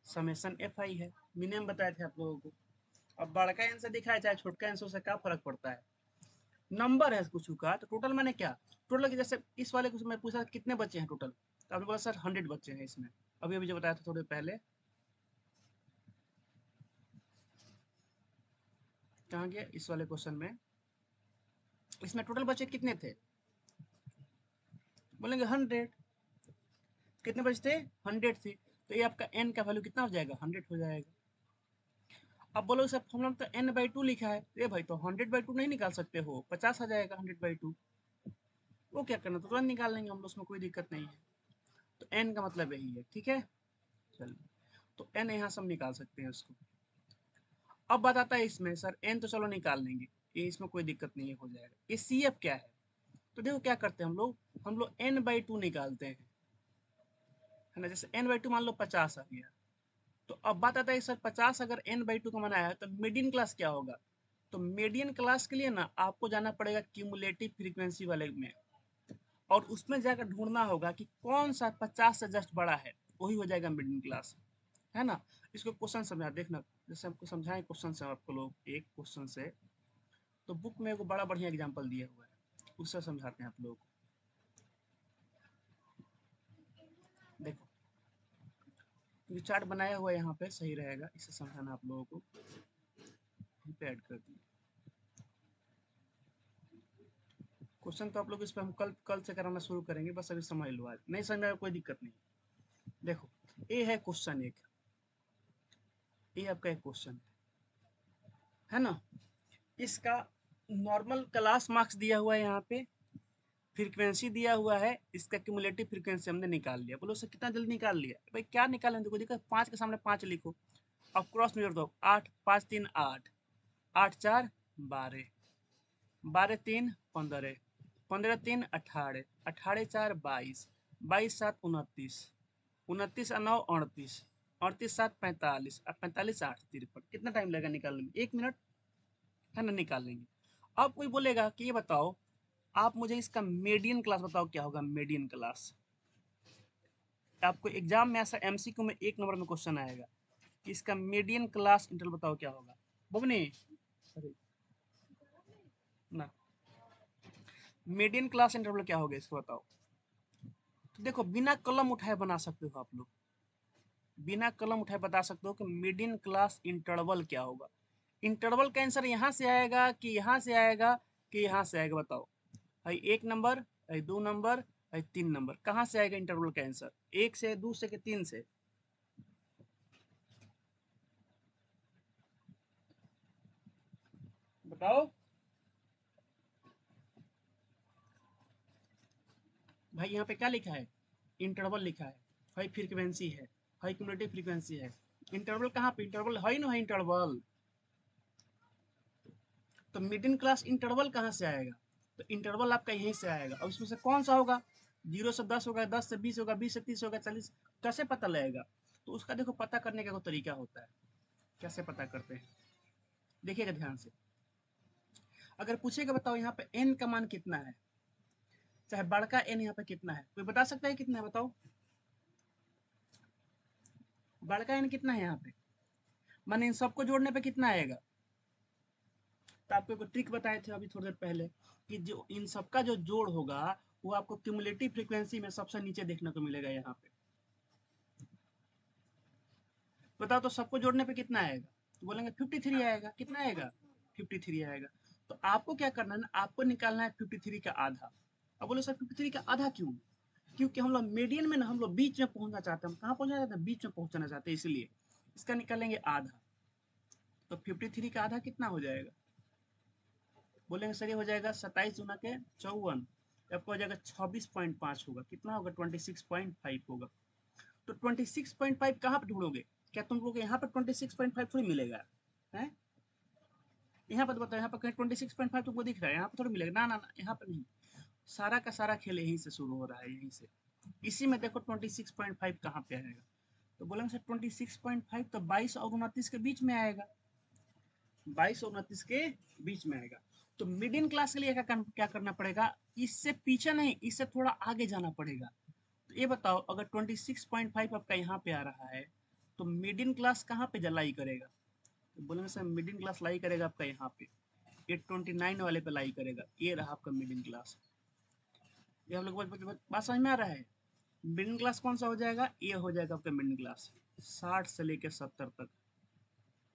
समेशन एफ आई है, मिनिमम बताए थे आप लोगों को। अब बड़का एन से दिखाया चाहे छोटका एन से उससे क्या फर्क पड़ता है, नंबर है कुछ का, तो टोटल मैंने क्या, टोटल की जैसे इस वाले को मैं पूछा कितने बच्चे हैं टोटल, तो आपने बोला सर 100 बच्चे हैं इसमें, अभी अभी जो बताया था थोड़े पहले, कहाँ गया इस वाले क्वेश्चन में, इसमें टोटल बच्चे कितने थे, बोलेंगे 100, कितने बचे थे 100 थे, तो ये आपका एन का वैल्यू कितना हो जाएगा 100 हो जाएगा। अब बोलो सर फॉर्मूला में तो n/2 लिखा है, ये भाई तो 100/2 नहीं निकाल सकते हो, 50 आ जाएगा 100/2, वो क्या करना तो तुरंत निकाल लेंगे हम लोग, उसमें कोई दिक्कत नहीं है। तो n का मतलब यही है, ठीक है। चलिए, तो n यहाँ से हम निकाल सकते हैं उसको। अब बताता है इसमें सर n तो चलो निकाल लेंगे, ये इसमें कोई दिक्कत नहीं है, हो जाएगा। ये CF क्या है, तो देखो क्या करते हैं हम लोग n/2 निकालते हैं, है ना। जैसे n/2 मान लो 50 आ गया, तो अब बात आता है सर 50 अगर n/2 का बनाया है तो मीडियन क्लास क्या होगा, तो मीडियन क्लास के लिए ना आपको जाना पड़ेगा क्यूमुलेटिव फ्रीक्वेंसी वाले में, और उसमें जाकर ढूंढना होगा कि कौन सा 50 से जस्ट बड़ा है, वही हो जाएगा मिडिल क्लास, है ना। इसको क्वेश्चन समझा देखना, जैसे हमको समझाएं क्वेश्चन से आपको लोग एक क्वेश्चन से, तो बुक में एक बड़ा बढ़िया एग्जाम्पल दिया हुआ है, उससे समझाते हैं आप लोग को। देखो ये चार्ट बनाया हुआ है यहाँ पे, सही रहेगा, इससे समझाना आप लोगों को, यहीं पे ऐड कर दिए क्वेश्चन। तो आप लोग इस पर हम कल कल से कराना शुरू करेंगे, बस अभी समझ लो, आज नहीं समझ में कोई दिक्कत नहीं। देखो ये है क्वेश्चन एक, ये आपका एक क्वेश्चन है ना, इसका नॉर्मल क्लास मार्क्स दिया हुआ है यहाँ पे, फ्रीक्वेंसी दिया हुआ है, इसका क्यूमुलेटिव फ्रीक्वेंसी हमने निकाल लिया। बोलो सर कितना जल्दी निकाल लिया, भाई क्या निकालें, देखो देखो 5 के सामने 5 लिखो, अब क्रॉस में जोड़ दो, 8 5 3 8, 8 4 12, 12 3 15, 15 3 18, 18 4 22, 22 7 29, 29 9 38, 38 7 45, 45 8 53, कितना टाइम लगेगा निकालने में, 1 मिनट, है ना, निकाल लेंगे। अब कोई बोलेगा कि ये बताओ आप मुझे इसका मीडियन क्लास बताओ क्या होगा मीडियन क्लास। आपको एग्जाम में ऐसा एमसीक्यू में 1 नंबर में क्वेश्चन आएगा कि इसका मीडियन क्लास इंटरवल बताओ क्या होगा। बबनी अरे ना, मीडियन क्लास इंटरवल क्या होगा इसको बताओ। तो देखो बिना कलम उठाए बना सकते हो आप लोग, बिना कलम उठाए बता सकते हो कि मीडियन क्लास इंटरवल क्या होगा। इंटरवल का आंसर यहाँ से आएगा कि यहाँ से आएगा कि यहाँ से आएगा बताओ। है 1 नंबर, है 2 नंबर, है 3 नंबर, कहाँ से आएगा इंटरवल का आंसर? 1 से, 2 से कि 3 से? बताओ भाई। यहाँ पे क्या लिखा है? इंटरवल लिखा है, हाई फ्रीक्वेंसी है, हाई क्यूमुलेटिव फ्रीक्वेंसी है। इंटरवल कहाँ पे? इंटरवल है ना, है इंटरवल। तो मिडिल क्लास इंटरवल कहाँ से आएगा? तो इंटरवल आपका यहीं से आएगा। और उसमें से कौन सा होगा? 0 से 10 होगा, 10 से 20 होगा, 20 से 30 होगा, 40। कैसे पता लगेगा? तो उसका देखो पता करने का कोई तरीका होता है। कैसे पता करते हैं देखिएगा ध्यान से। अगर पूछेगा बताओ यहाँ पे n का मान कितना है, चाहे बड़का n यहाँ पे कितना है, कोई बता सकता है कितना है बताओ? बड़का n कितना है यहाँ पे? माने इन सबको जोड़ने पे कितना आएगा? तो आपको एक ट्रिक बताए थे अभी थोड़ी देर पहले कि जो इन सबका जो जोड़ होगा वो आपको क्यूमुलेटिव फ्रीक्वेंसी में सबसे नीचे देखने को मिलेगा यहाँ पे। बताओ तो सबको जोड़ने पे कितना आएगा? तो बोलेंगे 53 आएगा। कितना आएगा? 53 आएगा। तो आपको क्या करना है ना, आपको निकालना है 53 का आधा। अब बोले सर 53 का आधा क्यों? क्योंकि हम लोग मीडियन में ना, हम लोग बीच में पहुंचना चाहते हैं। हम कहाँ पहुंचना चाहते हैं? बीच में पहुंचना चाहते हैं, इसलिए इसका निकालेंगे आधा। तो 53 का आधा कितना हो जाएगा? बोलेंगे सर ये हो जाएगा 27 गुना के 54, आपको हो जाएगा 26.5 होगा। कितना होगा? 26.5 होगा। तो 26.5 कहाँ पे ढूंढोगे? क्या तुम लोग यहाँ पर 26.5 थोड़ी मिलेगा है? यहाँ पर बताओ, यहाँ पर कहीं 26.5 तुमको दिख रहा है? यहाँ पर थोड़ी मिलेगा। ना ना ना, यहाँ पर नहीं। सारा का सारा खेल यहीं से शुरू हो रहा है, यहीं से। इसी में देखो 26.5 कहाँ पे आएगा? तो बोलेंगे सर 26.5 तो 22 और 29 के बीच में आएगा। 22 और 29 के बीच में आएगा। तो मिडिल क्लास के लिए क्या करना पड़ेगा? इससे पीछे नहीं, इससे थोड़ा आगे जाना पड़ेगा। तो ये बताओ अगर 26.5 आपका यहाँ पे आ रहा है तो मिडिल क्लास कहाँ पे लाई करेगा? तो बोलेंगे सर मिडिल क्लास लाई करेगा आपका यहाँ पे, 829 वाले पे लाई करेगा। ये रहा आपका मिडिल क्लास। ये हम लोग बात समझ में आ रहा है? मिडिल क्लास कौन सा हो जाएगा? ये हो जाएगा आपका मिडिल क्लास 60 से लेकर 70 तक।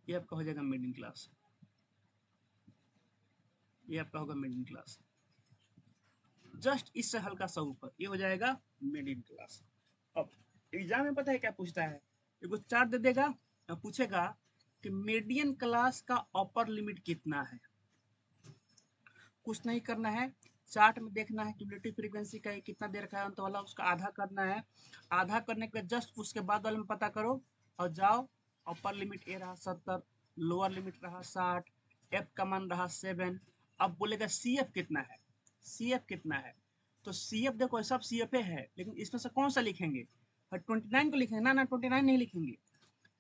ये आपका हो जाएगा मिडिल क्लास। ये आपका होगा मिडिल क्लास। जस्ट इससे हल्का सा ऊपर ये हो जाएगा मिडिल क्लास। अब एग्जाम में पता है क्या पूछता है? एगो चार्ट दे देगा और पूछेगा कि मीडियन क्लास का अपर लिमिट कितना है। कुछ नहीं करना है, चार्ट में देखना है क्यूमुलेटिव फ्रीक्वेंसी का कितना दे रखा है अंत वाला, उसका आधा करना है। आधा करने के जस्ट उसके बाद वाले में पता करो और जाओ। अपर लिमिट ए रहा 70, लोअर लिमिट रहा 60, एफ का मान रहा 7। अब बोलेगा सी एफ कितना है? सी एफ कितना है? तो सी एफ देखो सब सी एफ है, लेकिन इसमें से कौन सा लिखेंगे? 29 को लिखेंगे? ना ना, 29 नहीं लिखेंगे।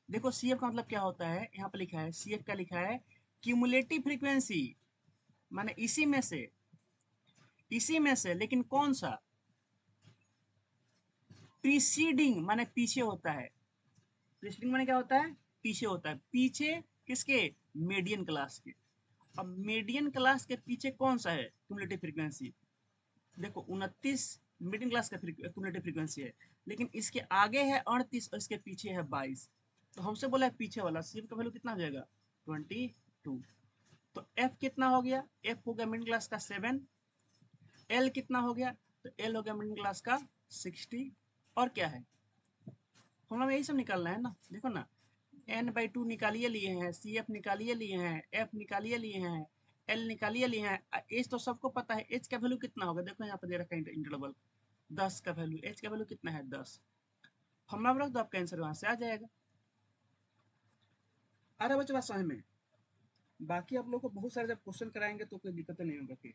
देखो सी एफ का मतलब क्या होता है, यहाँ पे लिखा है सी एफ क्या लिखा है? Cumulative frequency. माने इसी में से लेकिन कौन सा? प्रीसीडिंग माने पीछे होता है। प्रीसीडिंग माने क्या होता है? पीछे होता है। पीछे किसके? मीडियन क्लास के। अब मीडियन क्लास के पीछे कौन सा है क्यूमुलेटिव फ्रीक्वेंसी? देखो 29 मीडियन क्लास का क्यूमुलेटिव फ्रीक्वेंसी है, लेकिन इसके आगे है 38 और इसके पीछे है 22। तो हमसे बोला है पीछे वाला सी का वैल्यू कितना हो जाएगा? 22। तो एफ कितना हो गया? एफ हो गया मिडिल क्लास का 7। एल कितना हो गया? तो एल हो गया मिडिल क्लास का 60। और क्या है? हम लोग यही सब निकालना है ना। देखो ना, n/2 निकालिए लिए हैं, सी एफ निकालिए लिए हैं, एफ निकालिए लिए हैं, एल निकालिए लिए हैं। एच तो सबको पता है, एच का वैल्यू कितना होगा? देखो यहाँ पर दे रखा है इंटरवल 10 का वैल्यू। एच का वैल्यू कितना है? 10। फॉर्मूला रख दो, आपका आंसर वहां से आ जाएगा। आ रहा बच्चों बात समझ में? बाकी आप लोग को बहुत सारे जब क्वेश्चन कराएंगे तो कोई दिक्कत नहीं होगा। फिर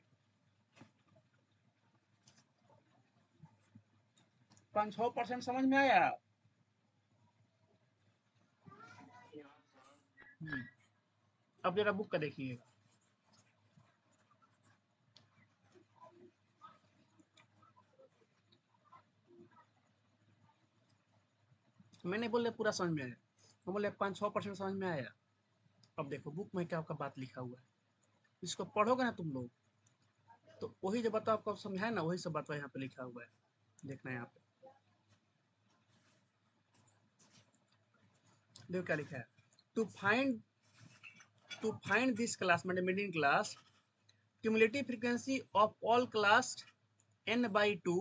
5-6% समझ में आया? अब जरा बुक का देखिएगा। मैंने बोले पूरा समझ में आया, हम बोले 5-6% समझ में आया। अब देखो बुक में क्या आपका बात लिखा हुआ है, इसको पढ़ोगे ना तुम लोग तो वही जो बताओ आपको समझाए ना, वही सब बात यहाँ पे लिखा हुआ है, देखना यहाँ पे देखो क्या लिखा है। टू फाइंड दिस क्लास मतलब middle class cumulative frequency of all class n by 2,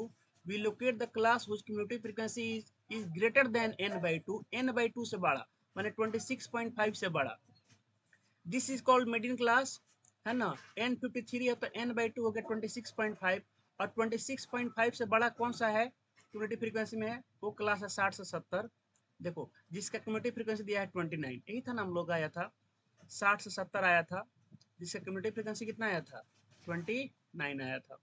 we locate the class whose cumulative frequency is greater than n by 2, n by 2 से बड़ा माने 26.5 से बड़ा, this is called middle class, है ना। n53 है तो n by 2 हो गया 26.5, और 26.5 से बड़ा कौन सा है क्यूमुलेटिव फ्रीक्वेंसी में है, वो क्लास है 60 से 70। देखो जिसका क्यूमुलेटिव फ्रीक्वेंसी दिया है 29, यही था ना हम लोग आया था 60 से 70 आया था, जिसका क्यूमुलेटिव फ्रीक्वेंसी कितना आया था 29 आया था,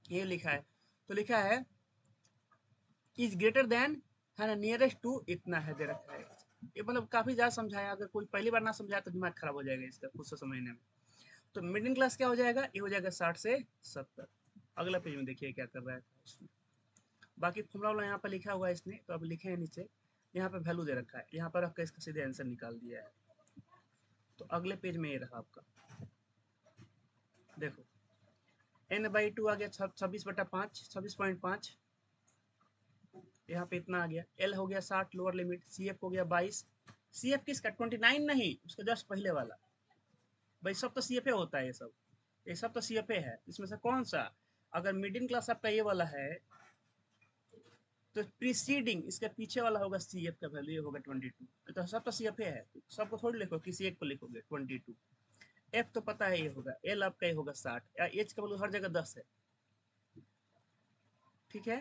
ये लिखा है। तो लिखा है इज ग्रेटर देन, है ना, नियरेस्ट टू इतना है दे रखा है। ये मतलब काफी ज्यादा समझाया, अगर कोई पहली बार ना समझाया तो दिमाग खराब हो जाएगा इसका खुद से समझने में। तो मिडिल क्लास क्या हो जाएगा, ये हो जाएगा 60 से 70। अगला पेज में देखिए क्या कर रहा है उसमें। बाकी फॉर्मूला वाला यहाँ पर लिखा हुआ है इसने, तो अब लिखे हैं नीचे, यहाँ पे वैल्यू दे रखा है, यहाँ पर आपका इसका सीधे आंसर निकाल दिया है। तो अगले पेज में ये रहा आपका, देखो n बाई 2 आ गया 26/5, 26.5, यहाँ पे इतना आ गया, एल हो गया 60 लोअर लिमिट, सी एफ हो गया 22, सी एफ किसका 29 नहीं, उसका जस्ट पहले वाला, भाई सब तो सी एफ ए होता है, ये सब तो सी एफ ए है, इसमें से कौन सा, अगर मिडिल क्लास आपका ये वाला है तो प्रीसीडिंग इसके पीछे वाला होगा सी एफ का वैल्यू, ये होगा 22, तो सब तो सी एफ ए है, सबको थोड़ी लिखो, किसी एक को लिखोगे 22, एफ तो पता है ये होगा, एल आपका ये होगा 60, एच का वैल्यू हर जगह 10 है, ठीक है।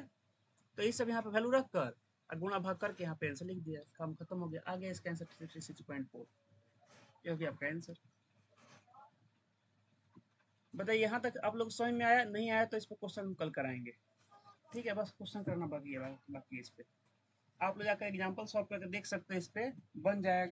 तो ये सब यहाँ पे वैल्यू रख कर और गुणा भाग करके यहाँ पे आंसर लिख दिया, काम खत्म हो गया, आ गया इसका आंसर 66.4, ये हो गया आपका आंसर। बताइए यहाँ तक आप लोग समझ में आया, नहीं आया तो इस पर क्वेश्चन हम कल कराएंगे, ठीक है, बस क्वेश्चन करना बाकी है, बाकी इस पे आप लोग जाकर एग्जाम्पल सॉल्व करके देख सकते हैं, इस पे बन जाएगा।